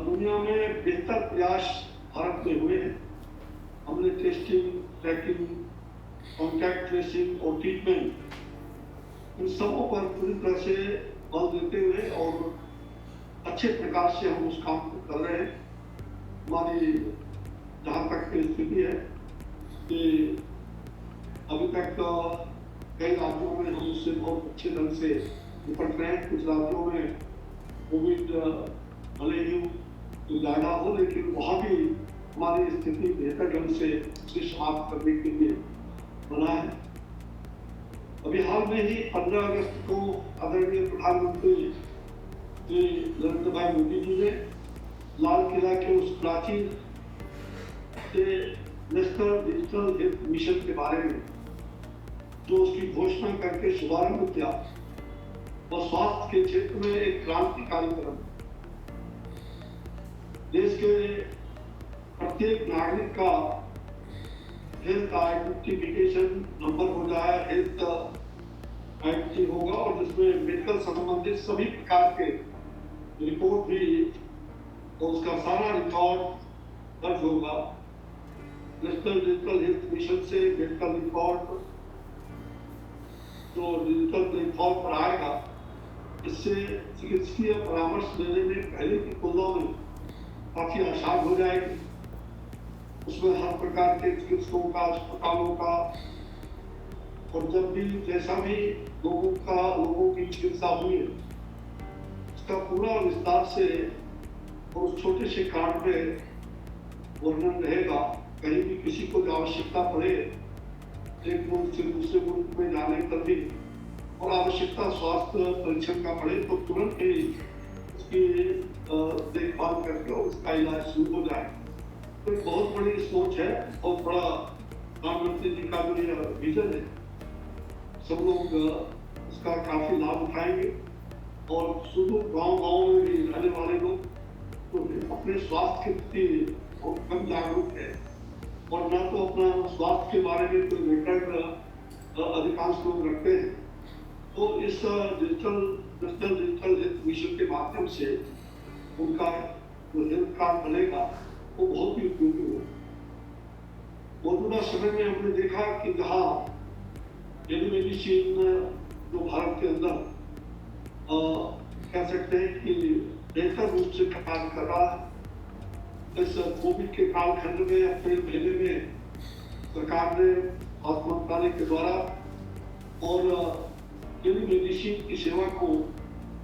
दुनिया में बेहतर प्रयास भारत में हुए हैं। हमने टेस्टिंग, ट्रैकिंग, कॉन्टैक्ट ट्रेसिंग और ट्रीटमेंट, इन सबों पर पूरी तरह से बल देते हुए और अच्छे प्रकार से हम उस काम को कर रहे हैं। हमारी जहाँ तक की स्थिति है कि अभी तक कई राज्यों में हम उससे बहुत अच्छे ढंग से निपट रहे हैं। कुछ राज्यों में कोविड भले ही ज़्यादा हो, लेकिन वहाँ भी हमारी स्थिति बेहतर ढंग से उसे समाप्त करने के लिए बना है। अभी हाल में ही 15 अगस्त को आदरणीय प्रधानमंत्री श्री नरेंद्र भाई मोदी जी ने लाल किला के उस प्राचीन से नेशनल डिजिटल हेल्थ मिशन के बारे में जो उसकी घोषणा करके शुभारंभ किया, और स्वास्थ्य के क्षेत्र में एक क्रांतिकारी कदम। देश के प्रत्येक नागरिक का हेल्थ आइडेंटिफिकेशन नंबर हो जाए, हेल्थ आइडेंटिटी होगा, और जिसमें मेडिकल संबंधित सभी प्रकार के रिपोर्ट भी और उसका सारा रिकॉर्ड दर्ज होगा। नेशनल डिजिटल हेल्थ मिशन से मेडिकल रिकॉर्ड जो डिजिटल प्लेटफॉर्म पर आएगा, इससे चिकित्सकीय परामर्श लेने में पहले की तुलना में काफी आसान हो जाएगी। उसमें हर प्रकार के चिकित्सकों का, अस्पतालों का, और जब भी जैसा भी लोगों की चिकित्सा हुई है, उसका पूरा विस्तार से और उस छोटे से कार्ड में वर्णन रहेगा। कहीं भी किसी को आवश्यकता पड़े एक मुल्क से दूसरे मुल्क में जाने पर भी, और आवश्यकता स्वास्थ्य परीक्षण का पड़े, तो तुरंत ही उसकी देखभाल करके उसका इलाज शुरू हो जाए। तो एक बहुत बड़ी सोच है और बड़ा प्रधानमंत्री जी का जो यह विजन है, सब लोग इसका काफी लाभ उठाएंगे। और सुदूर गांव में भी रहने वाले लोग तो अपने स्वास्थ्य के प्रति बहुत कम जागरूक है, और ना तो अपना स्वास्थ्य के बारे में कोई रिकॉर्ड अधिकांश लोग रखते हैं। तो इस नेशनल डिजिटल हेल्थ मिशन के माध्यम से उनका जो हेल्थ कार्ड बनेगा वो बहुत ही उपयोगी होगा। मौजूदा समय में हमने देखा कि जहाँ टेलीमेडिसिन जो भारत के अंदर कह सकते हैं कि बेहतर रूप से कार्य कर रहा है। इस कोविड के कालखंड में अप्रैल महीने में सरकार ने स्वास्थ्य मंत्रालय के द्वारा और टेलीमेडिसिन की सेवा को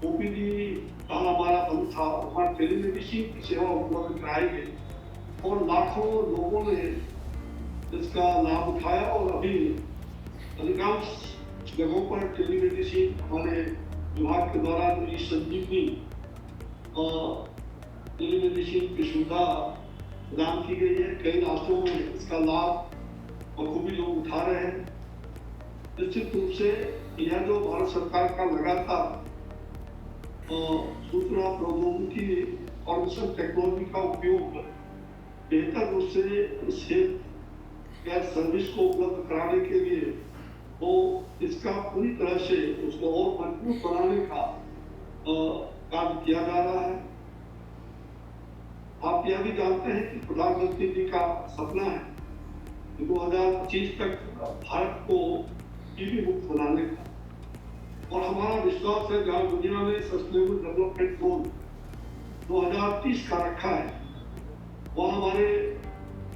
ओपीडी हमारा बंद था, वहाँ टेलीमेडिसिन की सेवा उपलब्ध कराई गई और लाखों लोगों ने इसका लाभ उठाया। और अभी अधिकांश जगहों पर टेलीमेडिसिन हमारे विभाग के द्वारा जो संजीवनी टेलीमेडिसिन की सुविधा प्रदान की गई है। कई राष्ट्रों में इसका लाभ बखूबी लोग उठा रहे हैं। निश्चित रूप से यह जो भारत सरकार का लगातार सूचना प्रौद्योगिकी और टेक्नोलॉजी का उपयोग बेहतर रूप से इस हेल्थ केयर सर्विस को उपलब्ध कराने के लिए वो इसका पूरी तरह से उसको और मजबूत बनाने का कार्य किया जा रहा है। आप यह भी जानते हैं कि प्रधानमंत्री जी का सपना है कि 2025 तक भारत को टीबी मुक्त बनाने का, और हमारा विश्वास है जहाँ दुनिया में सस्टेनेबल डेवलपमेंट गोल 2030 का रखा है, वहाँ हमारे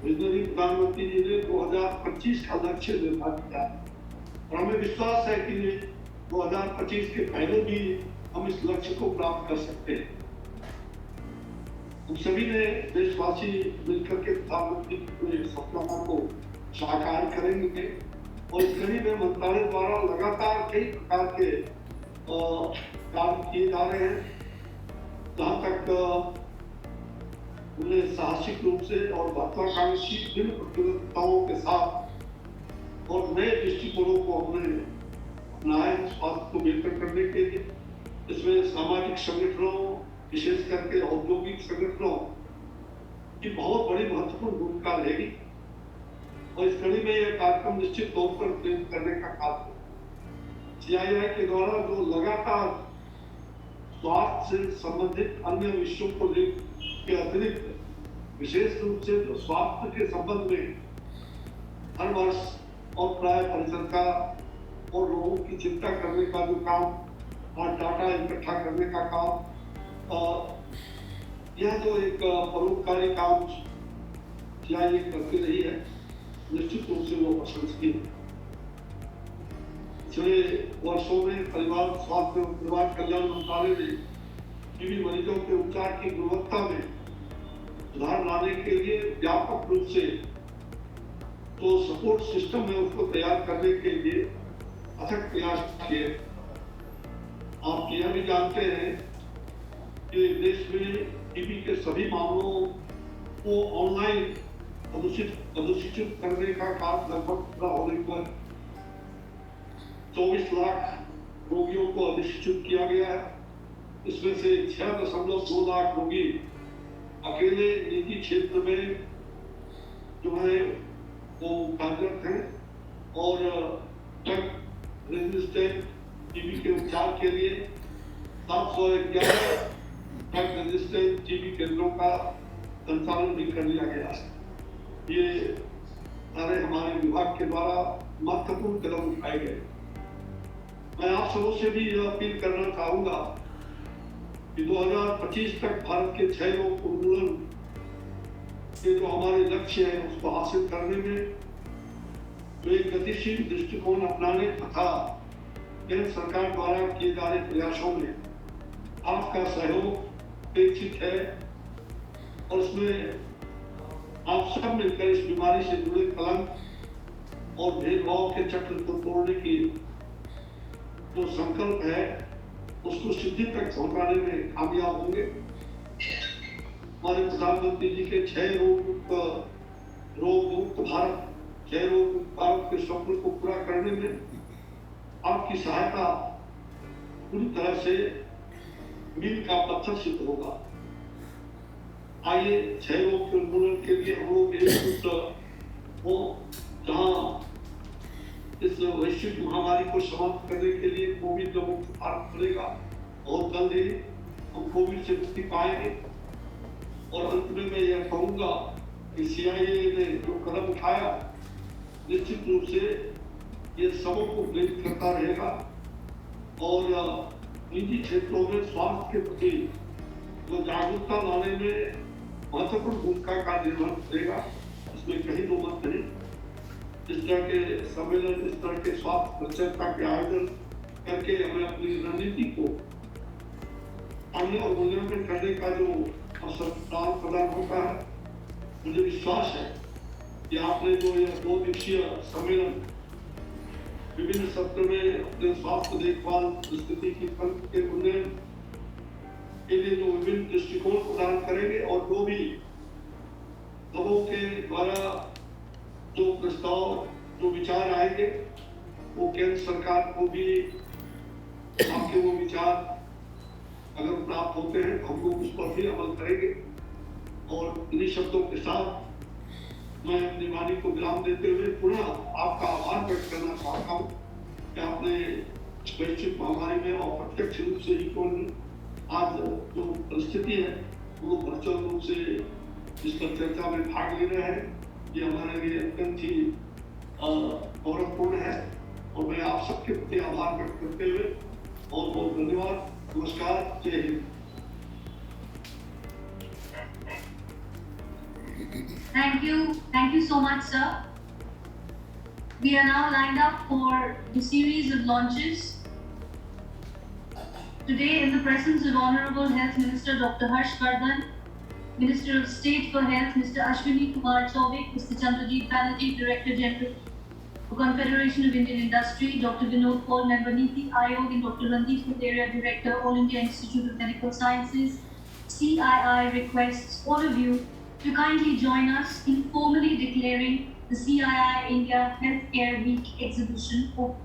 विजनरी प्रधानमंत्री जी ने 2025 का लक्ष्य निर्धारित किया है, और हमें विश्वास है कि 2025 के पहले भी हम इस लक्ष्य को प्राप्त कर सकते हैं। हम सभी ने देशवासी मिलकर के प्रधानमंत्री के सपना को साकार करेंगे, और इस कड़ी में मंत्रालय द्वारा लगातार कई प्रकार के कार्य किए जा रहे हैं। जहाँ तक उन्हें साहसिक रूप से और महत्वाकांक्षी विभिन्न प्रतियोगिताओं के साथ और नए दृष्टिकोणों को हमने अपनाया स्वास्थ्य को बेहतर करने के लिए। इसमें सामाजिक संगठनों, विशेष करके औद्योगिक संगठनों की बहुत बड़ी महत्वपूर्ण भूमिका रहेगी, और इस कड़ी में यह कार्यक्रम निश्चित तौर पर प्रेरित करने का कार्य CII के द्वारा जो लगातार स्वास्थ्य से संबंधित अन्य विषयों को के अतिरिक्त विशेष रूप से जो स्वास्थ्य के संबंध में हर वर्ष और प्राय परिसर का और लोगों की चिंता करने का जो काम और डाटा इकट्ठा करने का काम, यह जो एक परोपकारी काम CII करती रही है, निश्चित रूप से वो प्रशंसनीय है। पिछले वर्षों में परिवार स्वास्थ्य एवं परिवार कल्याण मंत्रालय ने टीबी मरीजों के उपचार की गुणवत्ता में सुधार लाने के लिए व्यापक रूप से जो सपोर्ट सिस्टम है उसको तैयार करने के लिए अथक प्रयास किए। आप यह भी जानते हैं कि देश में टीबी के सभी मामलों को ऑनलाइन अनुसूचित करने का काम लगभग पूरा होने पर 24 लाख रोगियों को अधिसूचित किया गया है। इसमें से 6.2 लाख रोगी अकेले निजी क्षेत्र में जो है वो कार्यरत हैं, और ड्रग रेजिस्टेंट टीबी के उपचार के लिए 711 ड्रग रेजिस्टेंट टीबी केंद्रों का संचालन भी कर लिया गया है। ये सारे हमारे विभाग के द्वारा महत्वपूर्ण कदम उठाए गए। मैं आप सबों से भी यह अपील करना चाहूंगा कि 2025 तक भारत के क्षय रोग उन्मूलन के जो हमारे लक्ष्य है उसको हासिल करने में जो एक गतिशील दृष्टिकोण अपनाने तथा केंद्र सरकार द्वारा किए जा रहे प्रयासों में आपका सहयोग अपेक्षित है, और उसमें आप सब मिलकर इस बीमारी से जुड़े कलंक और भेदभाव के चक्र को तोड़ने की जो संकल्प है उसको सिद्धि तक पहुंचाने में कामयाब होंगे। हमारे प्रधानमंत्री जी के क्षय रोग मुक्त भारत, क्षय रोग मुक्त भारत के स्वप्न को पूरा करने में आपकी सहायता पूरी तरह से मील का पत्थर सिद्ध होगा। आइए क्षय रोग के उन्मूलन के लिए हम लोग एकजुट हो, जहाँ इस वैश्विक महामारी को समाप्त करने के लिए कोविड जब मुक्त भारत बनेगा, बहुत जल्द ही हम कोविड से मुक्ति पाएंगे। और अंत में मैं यह कहूँगा कि CII ने जो कदम उठाया निश्चित रूप से ये सबों को प्रेरित करता रहेगा, और निजी क्षेत्रों में स्वास्थ्य के प्रति जो जागरूकता लाने में महत्वपूर्ण भूमिका का निर्वहन करेगा, इसमें कहीं दो मत नहीं। इस तरह के सम्मेलन, इस तरह के स्वास्थ्य चर्चा के आयोजन करके हमें अपनी रणनीति को आने और मूल्यांकन करने का जो अवसर प्रदान होता है। मुझे विश्वास है कि आपने जो यह 2 दिवसीय सम्मेलन विभिन्न सत्र में अपने स्वास्थ्य देखभाल स्थिति की तंत्र के उन्नयन के लिए जो विभिन्न दृष्टिकोण प्रदान करेंगे, और जो भी लोगों के द्वारा जो प्रस्ताव, जो विचार आएंगे, वो केंद्र सरकार को भी आपके वो विचार अगर प्राप्त होते हैं तो हम लोग उस पर भी अमल करेंगे। और इन्हीं शब्दों के साथ मैं अपनी वाणी को विराम देते हुए पुनः आपका आभार व्यक्त करना चाहता हूँ कि आपने वैश्विक महामारी में अप्रत्यक्ष रूप से ही कौन आज जो परिस्थिति है वो वर्चुअल रूप से इस पर चर्चा में भाग ले रहे हैं, ये हमारे लिए अत्यंत ही गौरवपूर्ण है और मैं आप सबके प्रति आभार व्यक्त करते हुए बहुत बहुत धन्यवाद, नमस्कार, जय Hind. Thank you so much, sir. We are now lined up for the series of launches. Today, in the presence of Honorable Health Minister Dr. Harshvardhan, Minister of State for Health Mr. Ashwini Kumar Chaubey, Mr. Chandrajit Banerjee, Director General for Confederation of Indian Industry, Dr. Vinod Paul, Member Niti Ayog, and Dr. Randeep Guleria, Director, All India Institute of Medical Sciences, CII requests all of you to kindly join us in formally declaring the CII India Healthcare Week exhibition open.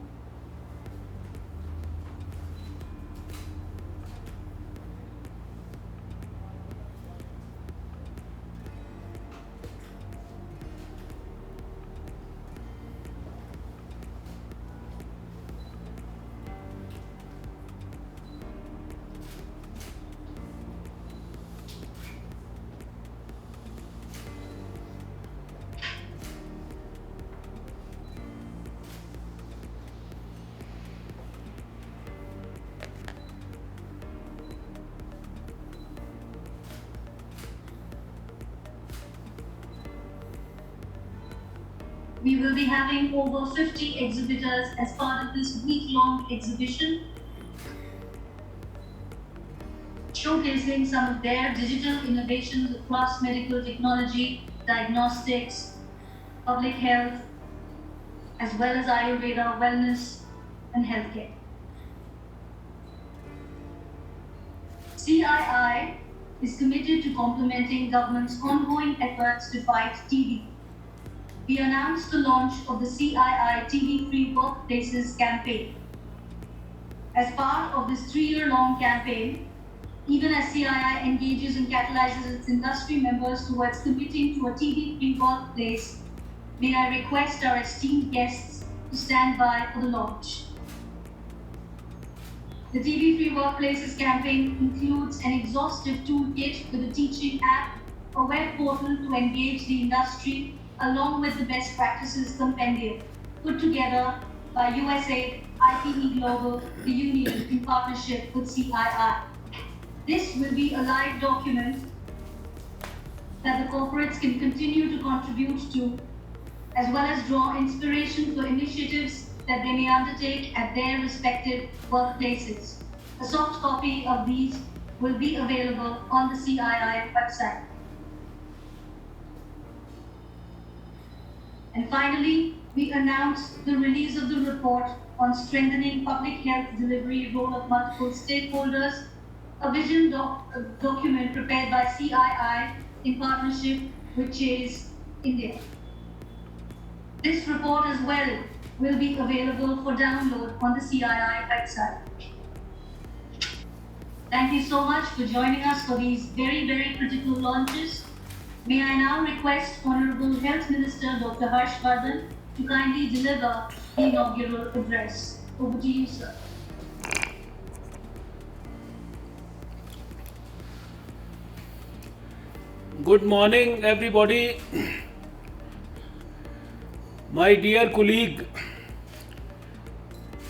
We will be having over 50 exhibitors as part of this week-long exhibition, showcasing some of their digital innovations across medical technology, diagnostics, public health, as well as Ayurveda, wellness, and healthcare. CII is committed to complementing government's ongoing efforts to fight TB. We announced the launch of the CII TB-Free Workplaces campaign. As part of this 3-year-long campaign, even as CII engages and catalyzes its industry members towards committing to a TB-free workplace, may I request our esteemed guests to stand by for the launch. The TB-Free Workplaces campaign includes an exhaustive toolkit with a teaching app, a web portal to engage the industry, along with the best practices compendium, put together by USAID, IPE Global, the Union, in partnership with CII. This will be a live document that the corporates can continue to contribute to, as well as draw inspiration for initiatives that they may undertake at their respective workplaces. A soft copy of these will be available on the CII website. And finally, we announced the release of the report on strengthening public health delivery role of multiple stakeholders, a vision document prepared by CII in partnership with Chase India. This report as well will be available for download on the CII website. Thank you so much for joining us for these very, very critical launches. May I now request Honorable Health Minister Dr. Harshvardhan to kindly deliver the inaugural address. Over to you, sir. Good morning, everybody. My dear colleague,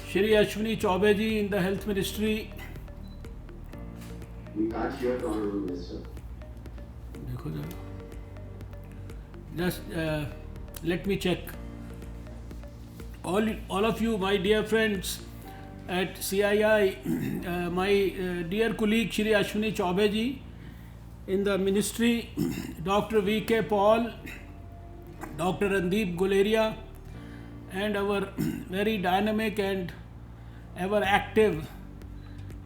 Shri Ashwini Chaubey ji in the Health Ministry. We can't hear the Honorable Minister. देखो जरा. Just let me check. All of you, my dear friends at CII, my dear colleague Shri Ashwini Chaubey ji in the ministry, Dr. V.K. Paul, Dr. Randeep Guleria, and our very dynamic and ever active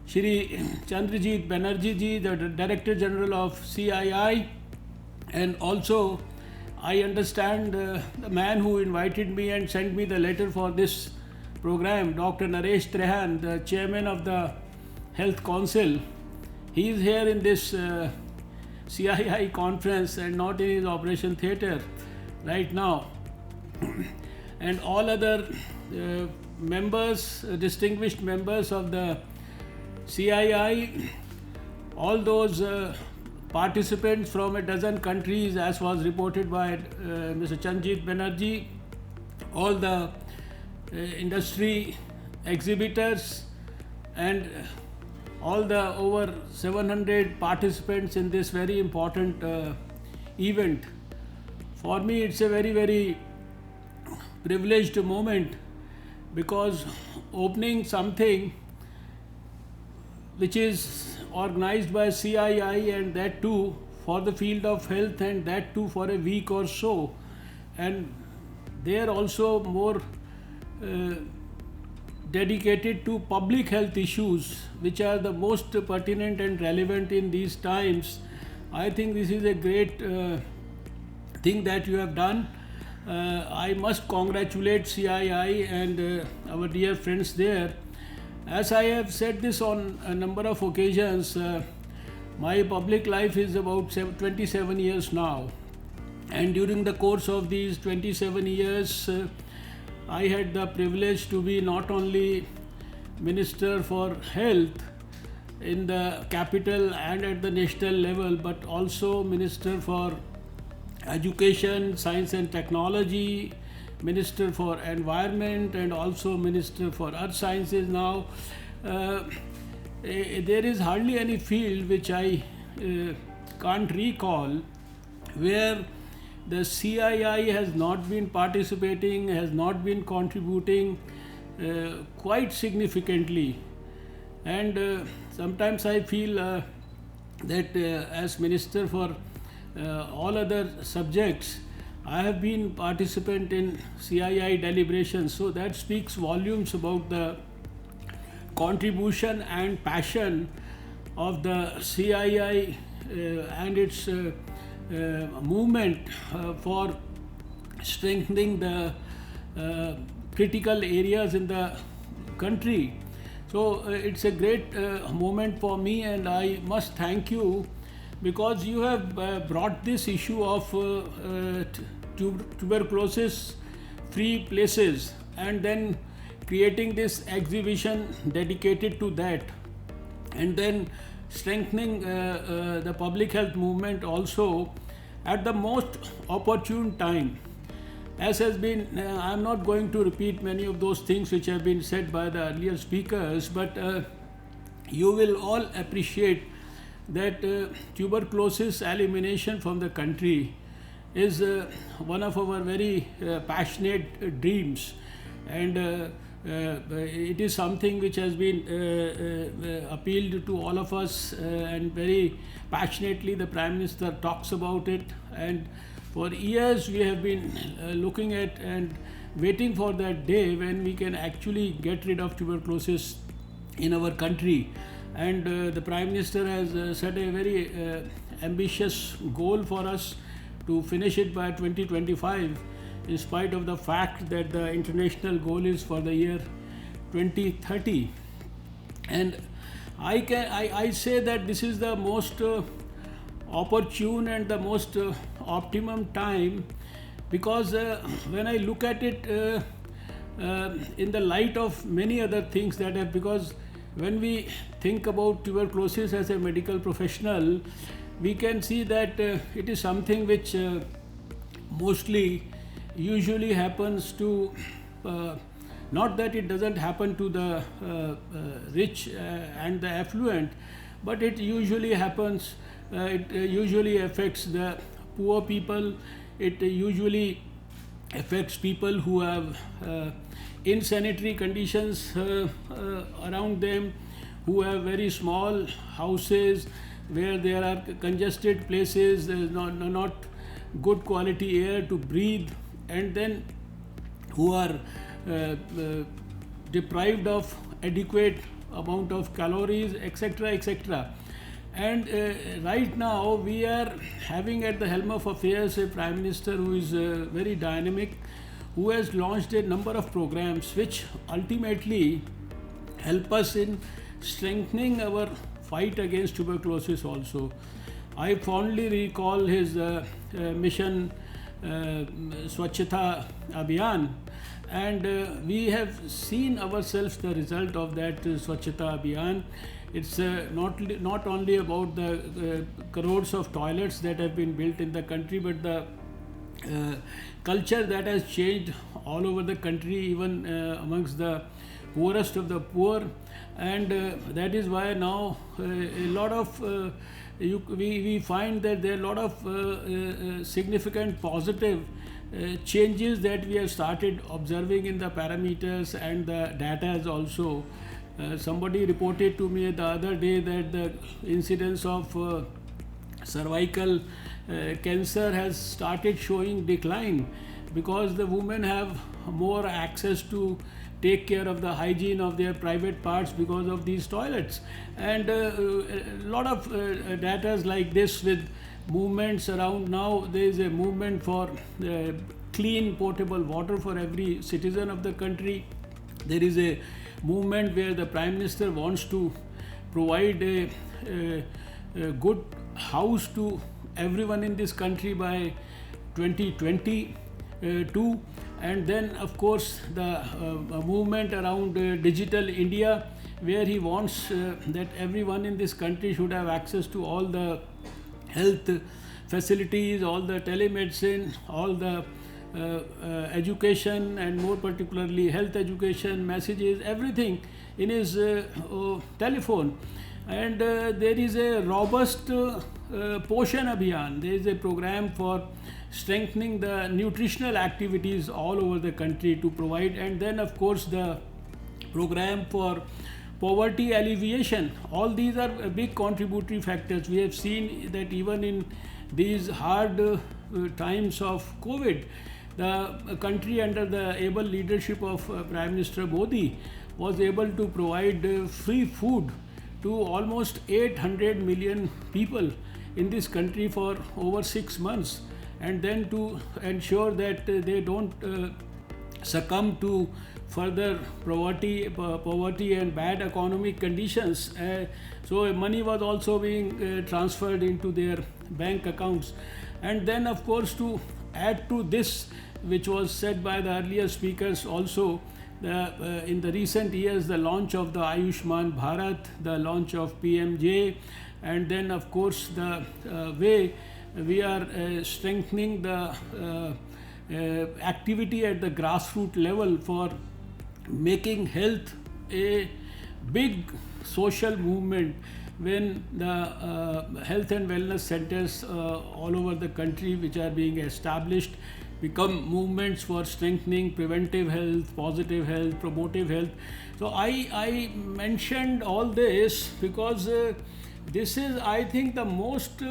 Shri Chandrajit Banerjee ji, the Director General of CII, and also I understand the man who invited me and sent me the letter for this program, Dr. Naresh Trehan, the Chairman of the Health Council. He is here in this CII conference and not in his operation theatre right now. And all other members, distinguished members of the CII, all those participants from a dozen countries, as was reported by Mr. Chanjit Banerjee, all the industry exhibitors, and all the over 700 participants in this very important event. For me, it's a very, very privileged moment, because opening something which is organized by CII, and that too for the field of health, and that too for a week or so, and they are also more dedicated to public health issues, which are the most pertinent and relevant in these times. I think this is a great thing that you have done. I must congratulate CII and our dear friends there. As I have said this on a number of occasions, my public life is about 27 years now, and during the course of these 27 years, I had the privilege to be not only Minister for Health in the capital and at the national level, but also Minister for Education, Science and Technology, Minister for Environment, and also Minister for Earth Sciences now. There is hardly any field which I can't recall where the CII has not been participating, has not been contributing quite significantly. And sometimes I feel that as Minister for all other subjects, I have been participant in CII deliberations, so that speaks volumes about the contribution and passion of the CII and its movement for strengthening the critical areas in the country. So it's a great moment for me, and I must thank you, because you have brought this issue of tuberculosis free places, and then creating this exhibition dedicated to that, and then strengthening the public health movement also at the most opportune time. As has been, I'm not going to repeat many of those things which have been said by the earlier speakers, but you will all appreciate that tuberculosis elimination from the country is one of our very passionate dreams, and it is something which has been appealed to all of us, and very passionately the Prime Minister talks about it, and for years we have been looking at and waiting for that day when we can actually get rid of tuberculosis in our country. And the Prime Minister has set a very ambitious goal for us to finish it by 2025, in spite of the fact that the international goal is for the year 2030. And I say that this is the most opportune and the most optimum time, because when I look at it in the light of many other things that have, because when we think about tuberculosis as a medical professional, we can see that it is something which usually happens to, not that it doesn't happen to the rich and the affluent, but it usually happens, it usually affects the poor people, it usually affects people who have insanitary conditions around them, who have very small houses where there are congested places, there is not good quality air to breathe, and then who are deprived of adequate amount of calories, etc., etc. And right now we are having at the helm of affairs a Prime Minister who is very dynamic, who has launched a number of programs which ultimately help us in strengthening our fight against tuberculosis also. I fondly recall his mission Swachhata Abhiyan, and we have seen ourselves the result of that Swachhata Abhiyan it's not only about the crores of toilets that have been built in the country, but the culture that has changed all over the country, even amongst the poorest of the poor. And that is why now a lot of we find that there are a lot of significant positive changes that we have started observing in the parameters and the data also. Somebody reported to me the other day that the incidence of cervical cancer has started showing decline, because the women have more access to take care of the hygiene of their private parts because of these toilets. And a lot of data like this, with movements around. Now there is a movement for clean potable water for every citizen of the country. There is a movement where the Prime Minister wants to provide a good house to everyone in this country by 2022. And then of course the movement around Digital India, where he wants that everyone in this country should have access to all the health facilities, all the telemedicine, all the education, and more particularly health education, messages, everything in his telephone. And there is a robust Poshan Abhiyan. There is a program for strengthening the nutritional activities all over the country to provide. And then of course the program for poverty alleviation. All these are big contributory factors. We have seen that even in these hard times of COVID, the country under the able leadership of Prime Minister Modi was able to provide free food to almost 800 million people in this country for over 6 months, and then to ensure that they don't succumb to further poverty and bad economic conditions. So money was also being transferred into their bank accounts. And then of course, to add to this, which was said by the earlier speakers also, in the recent years, the launch of the Ayushman Bharat, the launch of PMJ, and then of course the way we are strengthening the activity at the grassroots level for making health a big social movement, when the health and wellness centers all over the country which are being established become movements for strengthening preventive health, positive health, promotive health. So I mentioned all this because this is, I think, the most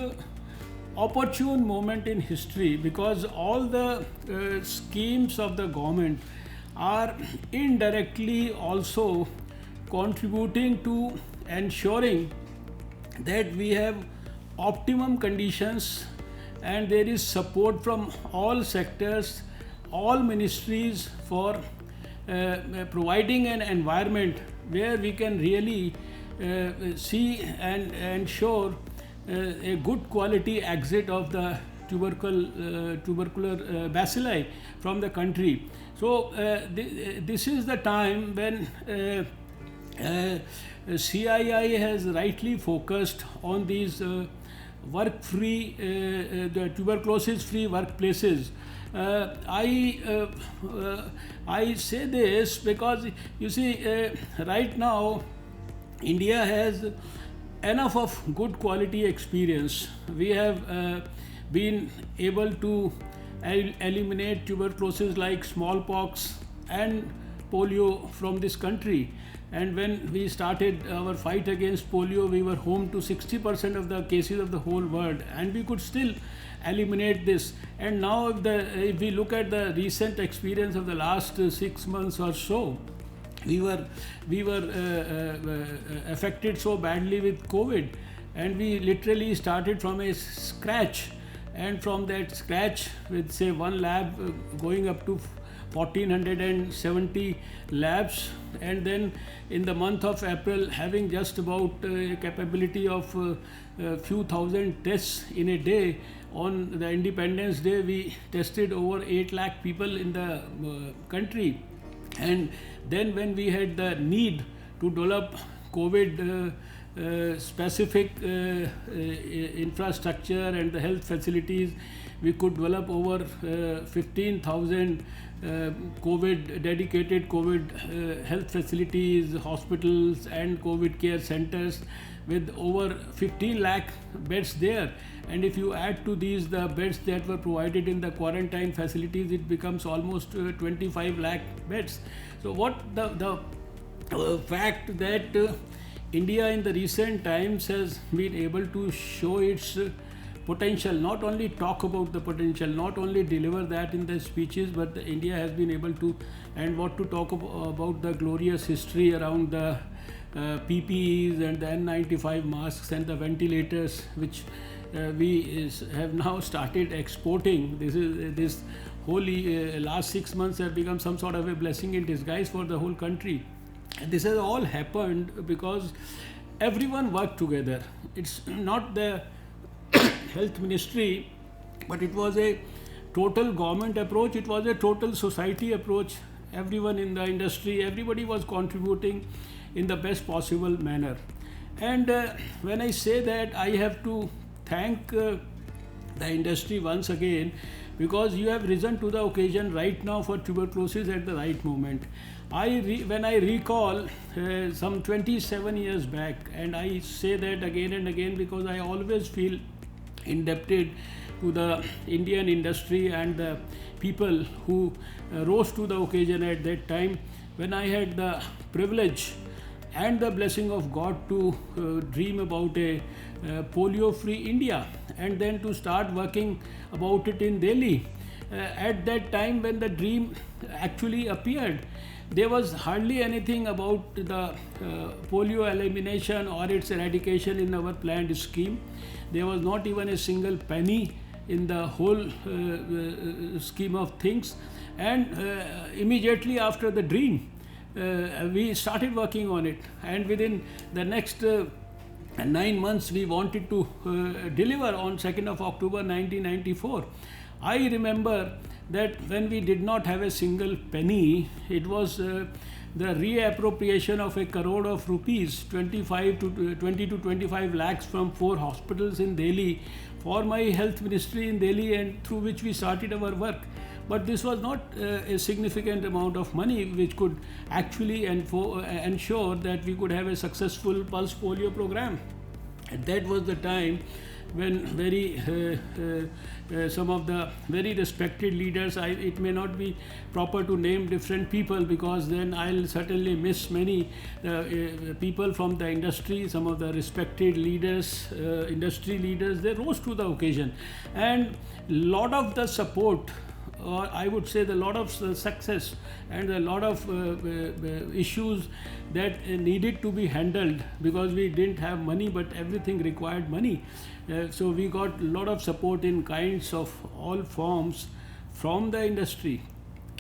opportune moment in history, because all the schemes of the government are indirectly also contributing to ensuring that we have optimum conditions, and there is support from all sectors, all ministries, for providing an environment where we can really see and ensure a good quality exit of the tubercular bacilli from the country. So this is the time when CII has rightly focused on these work-free, the tuberculosis-free workplaces. I say this because you see, right now India has enough of good quality experience. We have been able to eliminate tuberculosis like smallpox and polio from this country. And when we started our fight against polio, we were home to 60% of the cases of the whole world, and we could still eliminate this. And now if we look at the recent experience of the last 6 months or so, we were affected so badly with COVID, and we literally started from a scratch, and from that scratch, with say one lab going up to 1470 labs, and then in the month of April having just about a capability of a few thousand tests in a day. On the Independence Day, we tested over 8 lakh people in the country. And then when we had the need to develop COVID specific infrastructure and the health facilities. We could develop over 15,000 dedicated COVID health facilities, hospitals and COVID care centers with over 15 lakh beds there. And if you add to these the beds that were provided in the quarantine facilities, it becomes almost 25 lakh beds. So what the fact that India in the recent times has been able to show its potential, not only talk about the potential, not only deliver that in the speeches, but India has been able to, and what to talk about the glorious history around the PPEs and the N95 masks and the ventilators, which we have now started exporting. This whole last 6 months have become some sort of a blessing in disguise for the whole country. And this has all happened because everyone worked together. It's not the health ministry, but it was a total government approach, it was a total society approach. Everyone in the industry, everybody was contributing in the best possible manner. And when I say that, I have to thank the industry once again, because you have risen to the occasion right now for tuberculosis at the right moment. When I recall some 27 years back, and I say that again and again because I always feel indebted to the Indian industry and the people who rose to the occasion at that time, when I had the privilege and the blessing of God to dream about a polio-free India, and then to start working about it in Delhi. At that time when the dream actually appeared, there was hardly anything about the polio elimination or its eradication in our planned scheme. There was not even a single penny in the whole scheme of things. And immediately after the dream, we started working on it, and within the next 9 months we wanted to deliver on 2nd of October 1994. I remember that when we did not have a single penny, it was the reappropriation of 1 crore of rupees, 20 to 25 lakhs from 4 hospitals in Delhi for my health ministry in Delhi, and through which we started our work. But this was not a significant amount of money which could actually ensure that we could have a successful pulse polio program. And that was the time when some of the very respected leaders, it may not be proper to name different people because then I'll certainly miss many people from the industry, some of the respected leaders, industry leaders, they rose to the occasion. And lot of the support, or I would say the lot of success and a lot of issues that needed to be handled, because we didn't have money but everything required money. So we got a lot of support in kinds of all forms from the industry,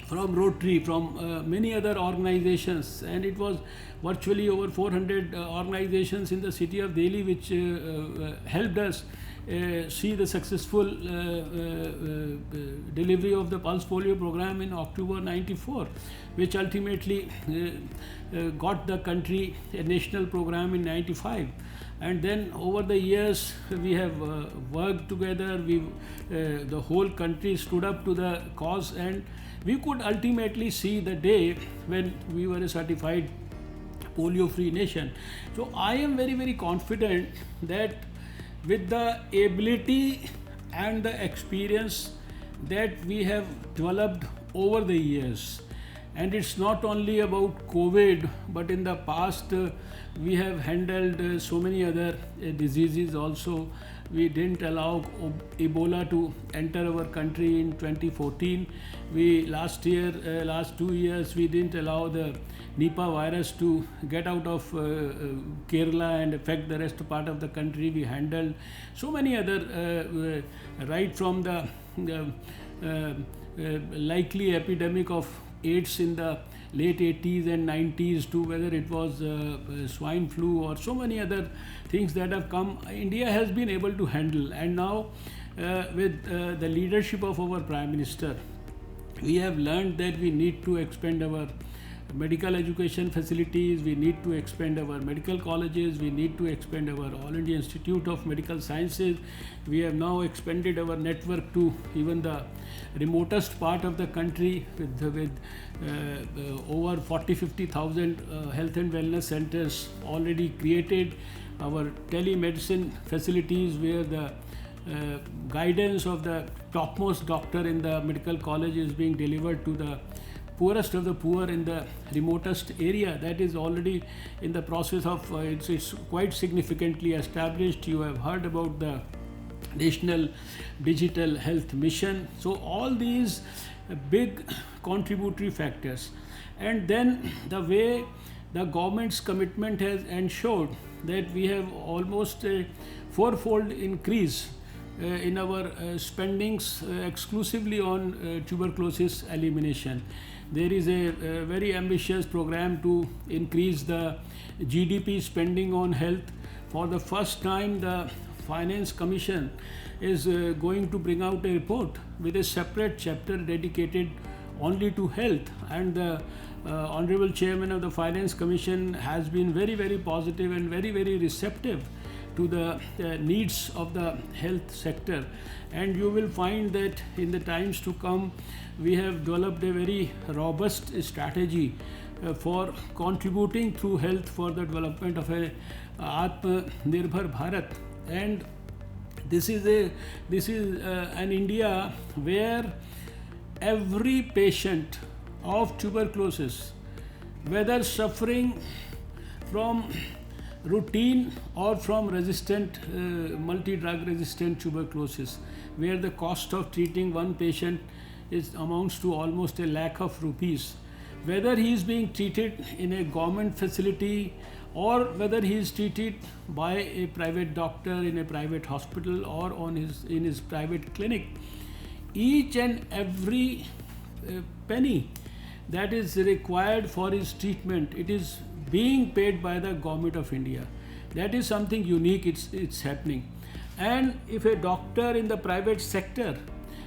from Rotary, from many other organizations, and it was virtually over 400 organizations in the city of Delhi which helped us see the successful delivery of the pulse polio program in October 94, which ultimately got the country a national program in 95. And then over the years we have worked together, the whole country stood up to the cause, and we could ultimately see the day when we were a certified polio free nation. So I am very, very confident that with the ability and the experience that we have developed over the years, and it's not only about COVID, but in the past we have handled so many other diseases also. We didn't allow Ebola to enter our country in 2014. Last 2 years, we didn't allow the Nipah virus to get out of Kerala and affect the rest part of the country. We handled so many other, right from the likely epidemic of AIDS in the late 80s and 90s to whether it was swine flu or so many other things that have come, India has been able to handle. And now with the leadership of our Prime Minister, we have learned that we need to expand our medical education facilities, we need to expand our medical colleges, we need to expand our All India Institute of Medical Sciences. We have now expanded our network to even the remotest part of the country with over 40-50,000 health and wellness centers already created. Our telemedicine facilities, where the guidance of the topmost doctor in the medical college is being delivered to the poorest of the poor in the remotest area, that is already in the process of it's quite significantly established. You have heard about the National Digital Health Mission. So all these big contributory factors, and then the way the government's commitment has ensured that we have almost a fourfold increase in our spendings exclusively on tuberculosis elimination. There is a very ambitious program to increase the GDP spending on health. For the first time, the Finance Commission is going to bring out a report with a separate chapter dedicated only to health, and the Honorable Chairman of the Finance Commission has been very, very positive and very, very receptive to the needs of the health sector. And you will find that in the times to come, we have developed a very robust strategy for contributing through health for the development of a Atmanirbhar Bharat. And this is an India where every patient of tuberculosis, whether suffering from routine or from resistant multi-drug resistant tuberculosis, where the cost of treating one patient amounts to almost ₹1 lakh, whether he is being treated in a government facility or whether he is treated by a private doctor in a private hospital or in his private clinic, each and every penny that is required for his treatment, it is being paid by the government of India. That is something unique, it's happening. And if a doctor in the private sector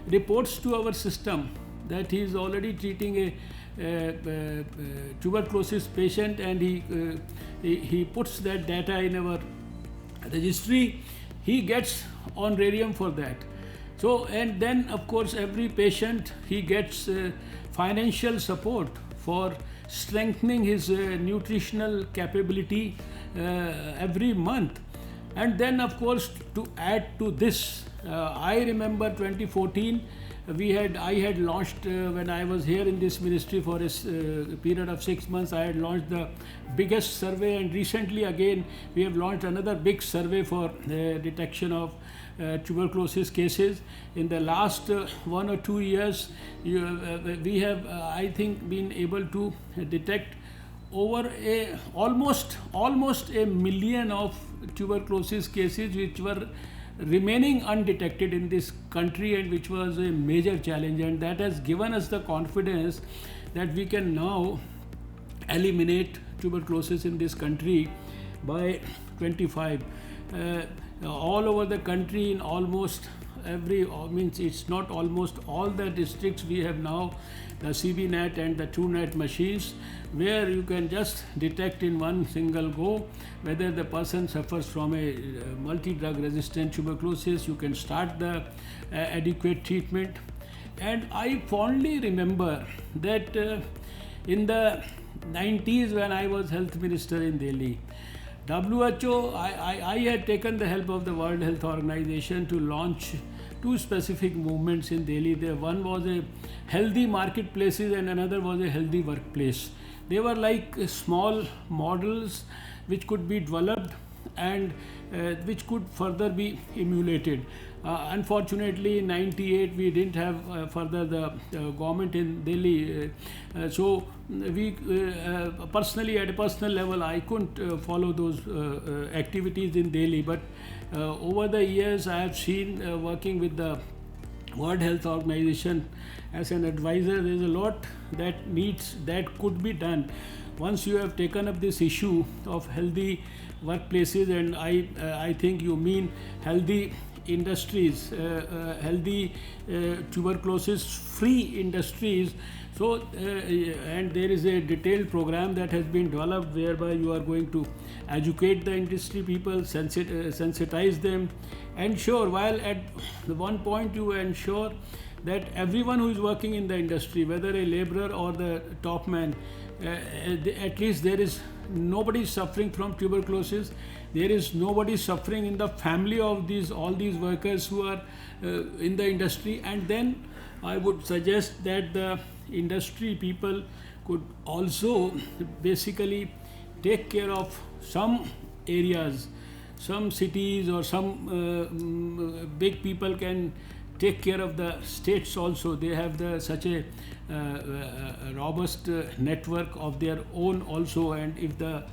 reports to our system that he is already treating a tuberculosis patient, and he puts that data in our registry, he gets honorarium for that. So, and then of course every patient, he gets financial support for strengthening his nutritional capability every month. And then of course, to add to this, I remember 2014 I had launched when I was here in this ministry for a period of 6 months, I had launched the biggest survey, and recently again we have launched another big survey for detection of tuberculosis cases. In the last 1 or 2 years, we have I think been able to detect over almost 1 million of tuberculosis cases which were remaining undetected in this country, and which was a major challenge, and that has given us the confidence that we can now eliminate tuberculosis in this country by 25. All over the country, in almost it's not almost all the districts, we have now the CBNet and the TrueNet machines, where you can just detect in one single go whether the person suffers from a multi-drug resistant tuberculosis. You can start the adequate treatment. And I fondly remember that in the 90s, when I was health minister in Delhi, WHO, I had taken the help of the World Health Organization to launch 2 specific movements in Delhi. One was a healthy marketplaces and another was a healthy workplace. They were like small models which could be developed and which could further be emulated. Unfortunately, in 98 we didn't have further the government in Delhi, so we personally, at a personal level, I couldn't follow those activities in Delhi. But over the years, I have seen working with the World Health Organization as an advisor, there is a lot that could be done once you have taken up this issue of healthy workplaces. And I think you mean healthy industries, healthy tuberculosis free industries. So and there is a detailed program that has been developed whereby you are going to educate the industry people, sensitize them, ensure, while at the one point you ensure that everyone who is working in the industry, whether a laborer or the top man, at least there is nobody suffering from tuberculosis. There is nobody suffering in the family of all these workers who are in the industry. And then I would suggest that the industry people could also basically take care of some areas, some cities, or some big people can take care of the states also. They have such a robust network of their own also. And if the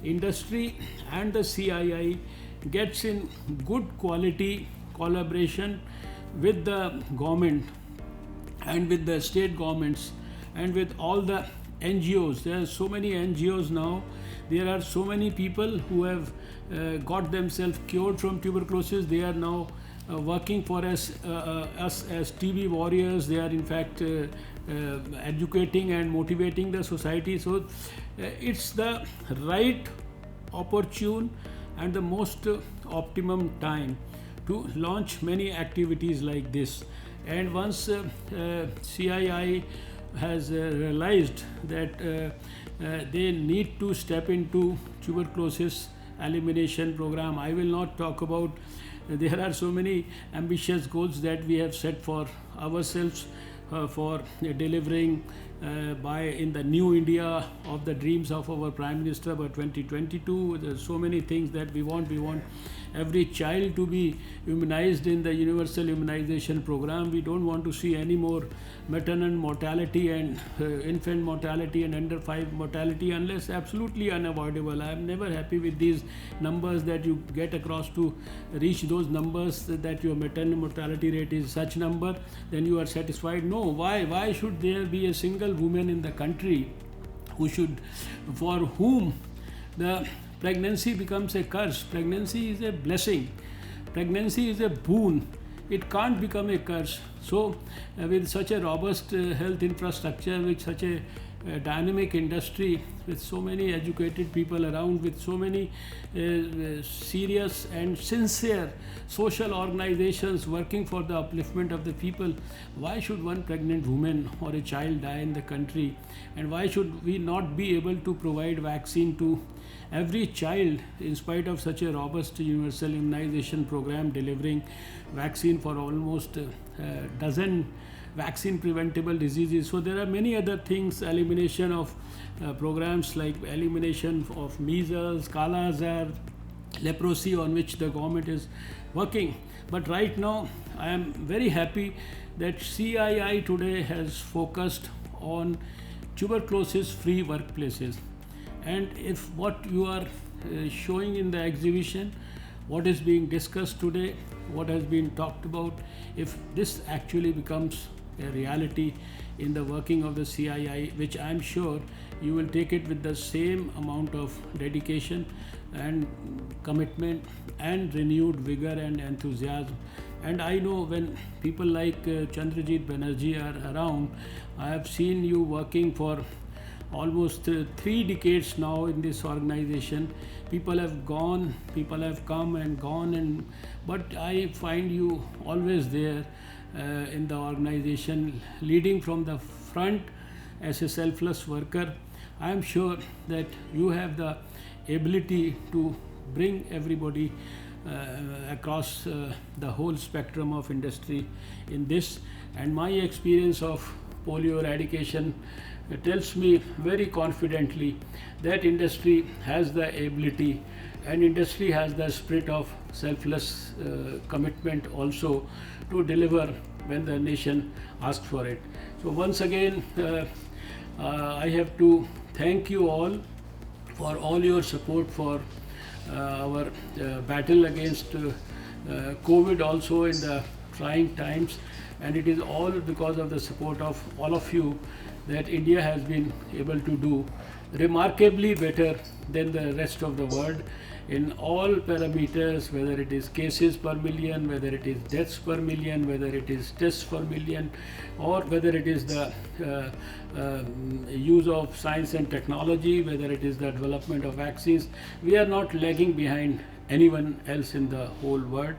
industry and the CII gets in good quality collaboration with the government and with the state governments and with all the NGOs, there are so many NGOs now. There are so many people who have got themselves cured from tuberculosis. They are now working for us as TB warriors. They are in fact educating and motivating the society. So it's the right, opportune and the most optimum time to launch many activities like this. And once CII has realized that they need to step into tuberculosis elimination program, I will not talk about. There are so many ambitious goals that we have set for ourselves for delivering in the new India of the dreams of our Prime Minister by 2022. There are so many things that we want. We want every child to be immunized in the universal immunization program. We don't want to see any more maternal mortality and infant mortality and under 5 mortality unless absolutely unavoidable. I am never happy with these numbers that you get across. To reach those numbers that your maternal mortality rate is such number, then you are satisfied. No, why should there be a single woman in the country for whom the pregnancy becomes a curse? Pregnancy is a blessing. Pregnancy is a boon. It can't become a curse. So with such a robust health infrastructure, with such a dynamic industry, with so many educated people around, with so many serious and sincere social organizations working for the upliftment of the people, why should one pregnant woman or a child die in the country? And why should we not be able to provide vaccine to every child in spite of such a robust universal immunization program delivering vaccine for almost a dozen vaccine preventable diseases? So there are many other things, elimination of programs like elimination of measles, Kala Azar, leprosy, on which the government is working. But right now I am very happy that CII today has focused on tuberculosis free workplaces. And if what you are showing in the exhibition, what is being discussed today, what has been talked about, if this actually becomes a reality in the working of the CII, which I am sure you will take it with the same amount of dedication and commitment and renewed vigor and enthusiasm. And I know when people like Chandrajit Banerjee are around, I have seen you working for almost 3 decades now in this organization. People have gone, people have come and gone, but I find you always there in the organization, leading from the front as a selfless worker. I am sure that you have the ability to bring everybody across the whole spectrum of industry in this. And my experience of polio eradication tells me very confidently that industry has the ability and industry has the spirit of selfless commitment also to deliver when the nation asks for it. So once again, I have to thank you all for all your support for our battle against COVID also in the trying times. And it is all because of the support of all of you that India has been able to do remarkably better than the rest of the world. in all parameters, whether it is cases per million, whether it is deaths per million, whether it is tests per million, or whether it is the use of science and technology, whether it is the development of vaccines. We are not lagging behind anyone else in the whole world,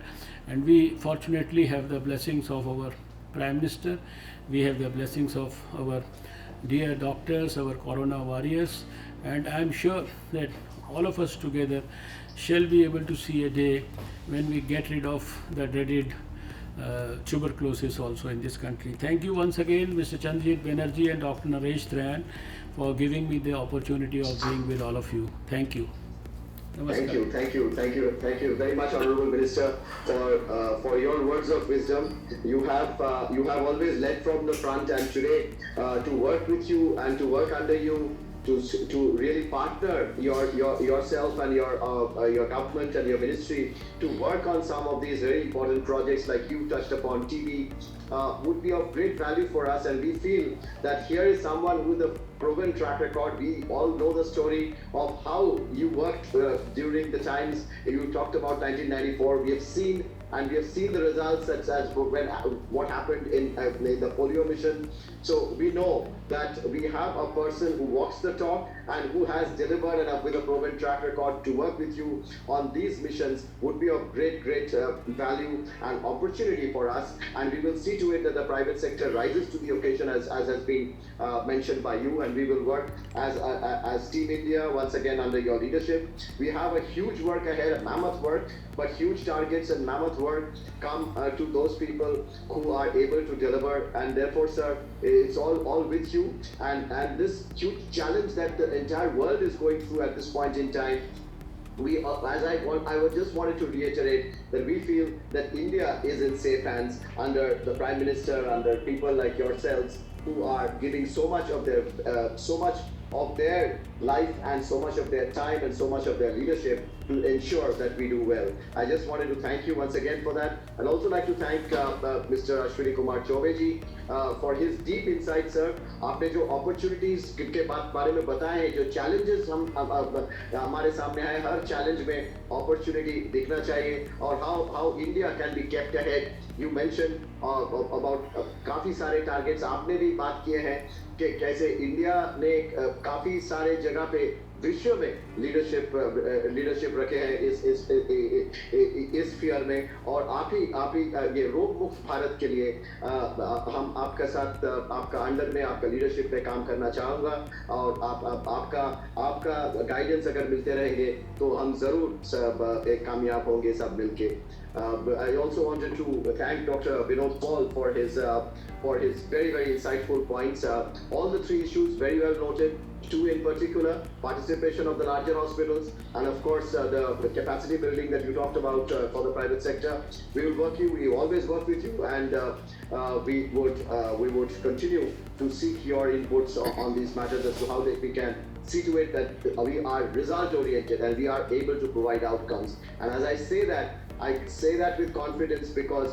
and we fortunately have the blessings of our Prime Minister. We have the blessings of our dear doctors, our corona warriors, and I am sure that all of us together shall be able to see a day when we get rid of the dreaded tuberculosis also in this country. Thank you once again, Mr. Chandrajit Banerjee and Dr. Naresh Trayan, for giving me the opportunity of being with all of you. Thank you. Namaskar. Thank you very much, Honorable Minister, for your words of wisdom. You have always led from the front, and today to work with you and to work under you, to really partner yourself and your government and your ministry to work on some of these very important projects like you touched upon TB would be of great value for us, and we feel that here is someone with a proven track record. We all know the story of how you worked during the times you talked about 1994. We have seen the results, such as what happened in the polio mission. So we know that we have a person who walks the talk and who has delivered and with a proven track record. To work with you on these missions would be of great value and opportunity for us, and we will see to it that the private sector rises to the occasion, as has been mentioned by you, and we will work as Team India once again under your leadership. We have a huge work ahead, mammoth work, but huge targets and mammoth work come to those people who are able to deliver, and therefore, sir, it's all with you, and this huge challenge that the entire world is going through at this point in time. I just wanted to reiterate that we feel that India is in safe hands under the Prime Minister, under people like yourselves who are giving so much of their life and so much of their time and so much of their leadership to ensure that we do well. I just wanted to thank you once again for that. I'd also like to thank Mr. Ashwini Kumar Chaubey ji for his deep insight, sir. आपने जो opportunities के बारे में बताए हैं, जो challenges हमारे सामने आए, हर challenge में opportunity दिखना चाहिए, और how India can be kept ahead. You mentioned about काफी सारे targets, आपने भी बात किए हैं कि कैसे इंडिया ने काफी सारे जगह पे विश्व में लीडरशिप रखे हैं इस स्फीयर में, और आप ही ये रोग मुक्त भारत के लिए हम आपका साथ, आपका अंडर में, आपका लीडरशिप में काम करना चाहूँगा, और आपका गाइडेंस अगर मिलते रहेंगे तो हम जरूर सब कामयाब होंगे सब मिलके. I also wanted to thank Dr. Vinod Paul for his very insightful points. All the three issues very well noted. Two in particular: participation of the larger hospitals, and of course the capacity building that you talked about for the private sector. We always work with you, and we would continue to seek your inputs on these matters as to how we can see to it that we are result oriented and we are able to provide outcomes. And as I say that with confidence, because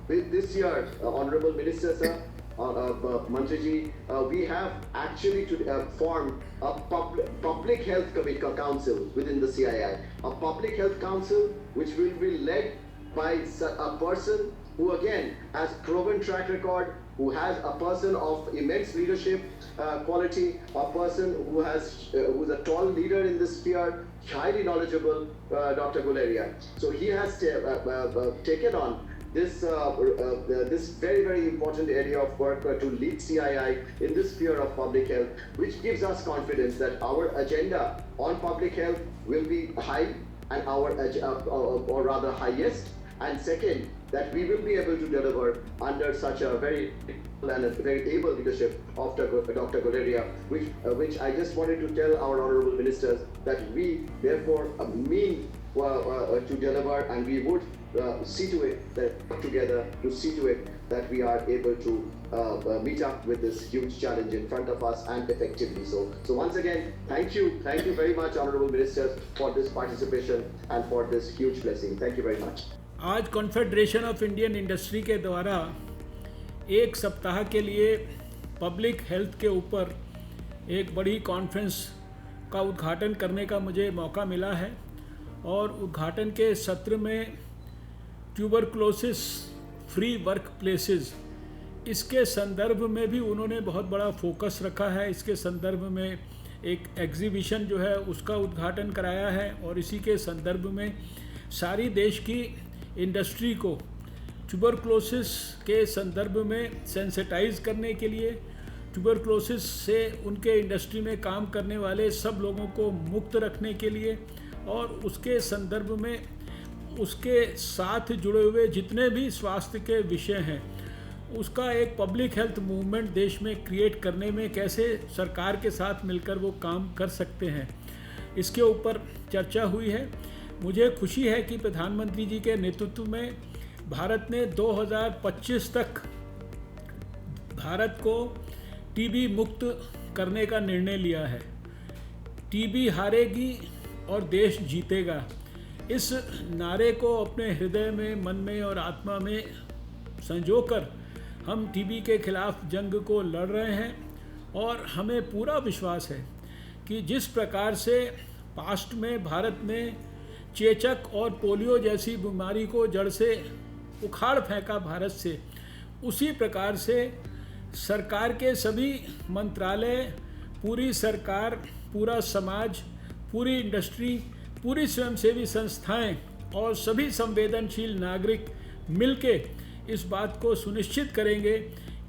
this year, Honorable Minister, sir, Mantriji, we have actually formed a public health council within the CII, a public health council which will be led by a person who again has proven track record, who has a person of immense leadership quality, a person who's a tall leader in this sphere, highly knowledgeable, Dr. Guleria. So he has taken on this very important area of work to lead CII in this sphere of public health, which gives us confidence that our agenda on public health will be high, and or rather highest, and second, that we will be able to deliver under such a very able leadership of Dr. Guleria, which I just wanted to tell our honorable ministers that we therefore mean to deliver, and we would see to it that together to see to it that we are able to meet up with this huge challenge in front of us, and effectively so. So once again, thank you very much, honorable ministers, for this participation and for this huge blessing. Thank you very much. आज confederation of Indian industry के द्वारा एक सप्ताह के लिए public health के ऊपर एक बड़ी कॉन्फ्रेंस का उद्घाटन करने का मुझे मौका मिला है, और उद्घाटन के सत्र में ट्यूबरक्लोसिस फ्री वर्क प्लेसेस, इसके संदर्भ में भी उन्होंने बहुत बड़ा फोकस रखा है। इसके संदर्भ में एक एग्जीबिशन जो है उसका उद्घाटन कराया है और इसी के संदर्भ में सारी देश की इंडस्ट्री को ट्यूबरक्लोसिस के संदर्भ में सेंसिटाइज करने के लिए, ट्यूबरक्लोसिस से उनके इंडस्ट्री में काम करने वाले सब लोगों को मुक्त रखने के लिए और उसके संदर्भ में उसके साथ जुड़े हुए जितने भी स्वास्थ्य के विषय हैं उसका एक पब्लिक हेल्थ मूवमेंट देश में क्रिएट करने में कैसे सरकार के साथ मिलकर वो काम कर सकते हैं, इसके ऊपर चर्चा हुई है। मुझे खुशी है कि प्रधानमंत्री जी के नेतृत्व में भारत ने 2025 तक भारत को टीबी मुक्त करने का निर्णय लिया है। टीबी हारेगी और देश जीतेगा, इस नारे को अपने हृदय में, मन में और आत्मा में संजोकर हम टीबी के खिलाफ जंग को लड़ रहे हैं और हमें पूरा विश्वास है कि जिस प्रकार से पास्ट में भारत ने चेचक और पोलियो जैसी बीमारी को जड़ से उखाड़ फेंका भारत से, उसी प्रकार से सरकार के सभी मंत्रालय, पूरी सरकार, पूरा समाज, पूरी इंडस्ट्री, पूरी स्वयंसेवी संस्थाएं और सभी संवेदनशील नागरिक मिलके इस बात को सुनिश्चित करेंगे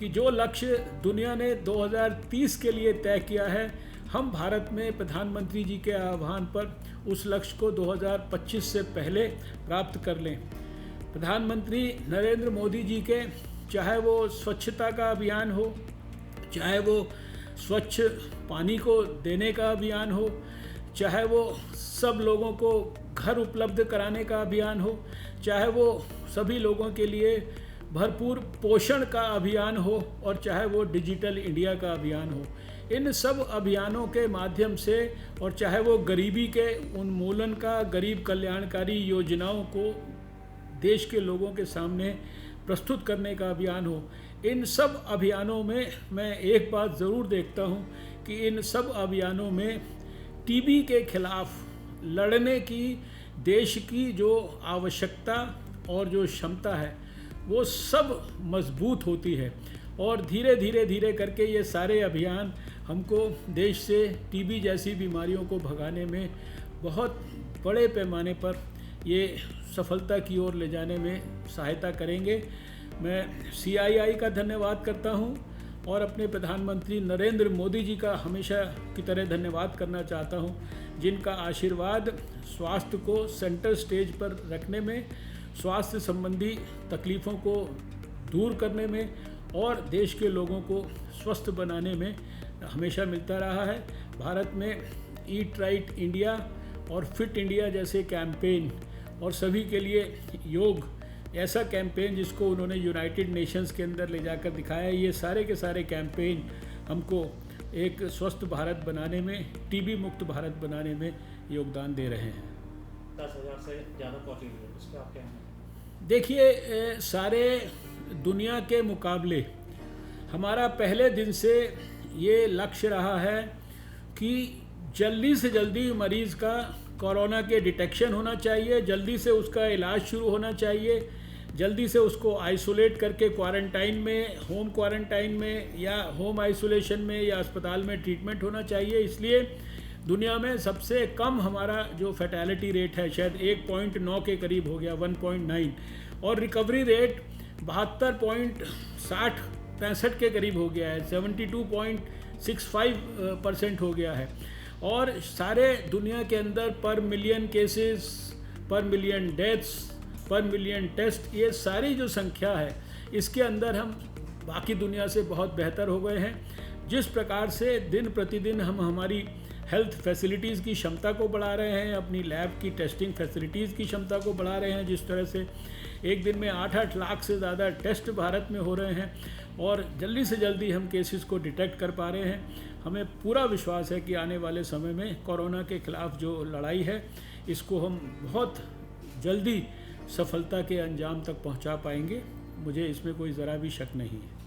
कि जो लक्ष्य दुनिया ने 2030 के लिए तय किया है, हम भारत में प्रधानमंत्री जी के आह्वान पर उस लक्ष्य को 2025 से पहले प्राप्त कर लें। प्रधानमंत्री नरेंद्र मोदी जी के, चाहे वो स्वच्छता का अभियान हो, चाहे वो स्वच्छ पानी को देने का अभियान हो, चाहे वो सब लोगों को घर उपलब्ध कराने का अभियान हो, चाहे वो सभी लोगों के लिए भरपूर पोषण का अभियान हो और चाहे वो डिजिटल इंडिया का अभियान हो, इन सब अभियानों के माध्यम से, और चाहे वो गरीबी के उन्मूलन का, गरीब कल्याणकारी योजनाओं को देश के लोगों के सामने प्रस्तुत करने का अभियान हो, इन सब अभियानों में मैं एक बात ज़रूर देखता हूँ कि इन सब अभियानों में टीबी के खिलाफ लड़ने की देश की जो आवश्यकता और जो क्षमता है वो सब मजबूत होती है और धीरे धीरे करके ये सारे अभियान हमको देश से टीबी जैसी बीमारियों को भगाने में बहुत बड़े पैमाने पर ये सफलता की ओर ले जाने में सहायता करेंगे। मैं CII का धन्यवाद करता हूँ और अपने प्रधानमंत्री नरेंद्र मोदी जी का हमेशा की तरह धन्यवाद करना चाहता हूँ, जिनका आशीर्वाद स्वास्थ्य को सेंटर स्टेज पर रखने में, स्वास्थ्य संबंधी तकलीफ़ों को दूर करने में और देश के लोगों को स्वस्थ बनाने में हमेशा मिलता रहा है। भारत में ईट राइट इंडिया और फिट इंडिया जैसे कैंपेन और सभी के लिए योग ऐसा कैंपेन जिसको उन्होंने यूनाइटेड नेशंस के अंदर ले जाकर दिखाया, ये सारे के सारे कैंपेन हमको एक स्वस्थ भारत बनाने में, टीबी मुक्त भारत बनाने में योगदान दे रहे हैं। 10,000 से ज़्यादा पहुँचेंगे, इस पर आप क्या कहना? देखिए, सारे दुनिया के मुकाबले हमारा पहले दिन से ये लक्ष्य रहा है कि जल्दी से जल्दी मरीज़ का कोरोना के डिटेक्शन होना चाहिए, जल्दी से उसका इलाज शुरू होना चाहिए, जल्दी से उसको आइसोलेट करके क्वारंटाइन में, होम क्वारंटाइन में या होम आइसोलेशन में या अस्पताल में ट्रीटमेंट होना चाहिए। इसलिए दुनिया में सबसे कम हमारा जो फैटेलिटी रेट है शायद 1.9 के करीब हो गया, 1.9, और रिकवरी रेट 72.65 के करीब हो गया है, 72.65% हो गया है। और सारे दुनिया के अंदर पर मिलियन केसेस, पर मिलियन डेथ्स, पर मिलियन टेस्ट, ये सारी जो संख्या है इसके अंदर हम बाकी दुनिया से बहुत बेहतर हो गए हैं। जिस प्रकार से दिन प्रतिदिन हम हमारी हेल्थ फैसिलिटीज़ की क्षमता को बढ़ा रहे हैं, अपनी लैब की टेस्टिंग फैसिलिटीज़ की क्षमता को बढ़ा रहे हैं, जिस तरह से एक दिन में 8-8 लाख से ज़्यादा टेस्ट भारत में हो रहे हैं और जल्दी से जल्दी हम केसेस को डिटेक्ट कर पा रहे हैं, हमें पूरा विश्वास है कि आने वाले समय में कोरोना के ख़िलाफ़ जो लड़ाई है इसको हम बहुत जल्दी सफलता के अंजाम तक पहुंचा पाएंगे। मुझे इसमें कोई ज़रा भी शक नहीं है।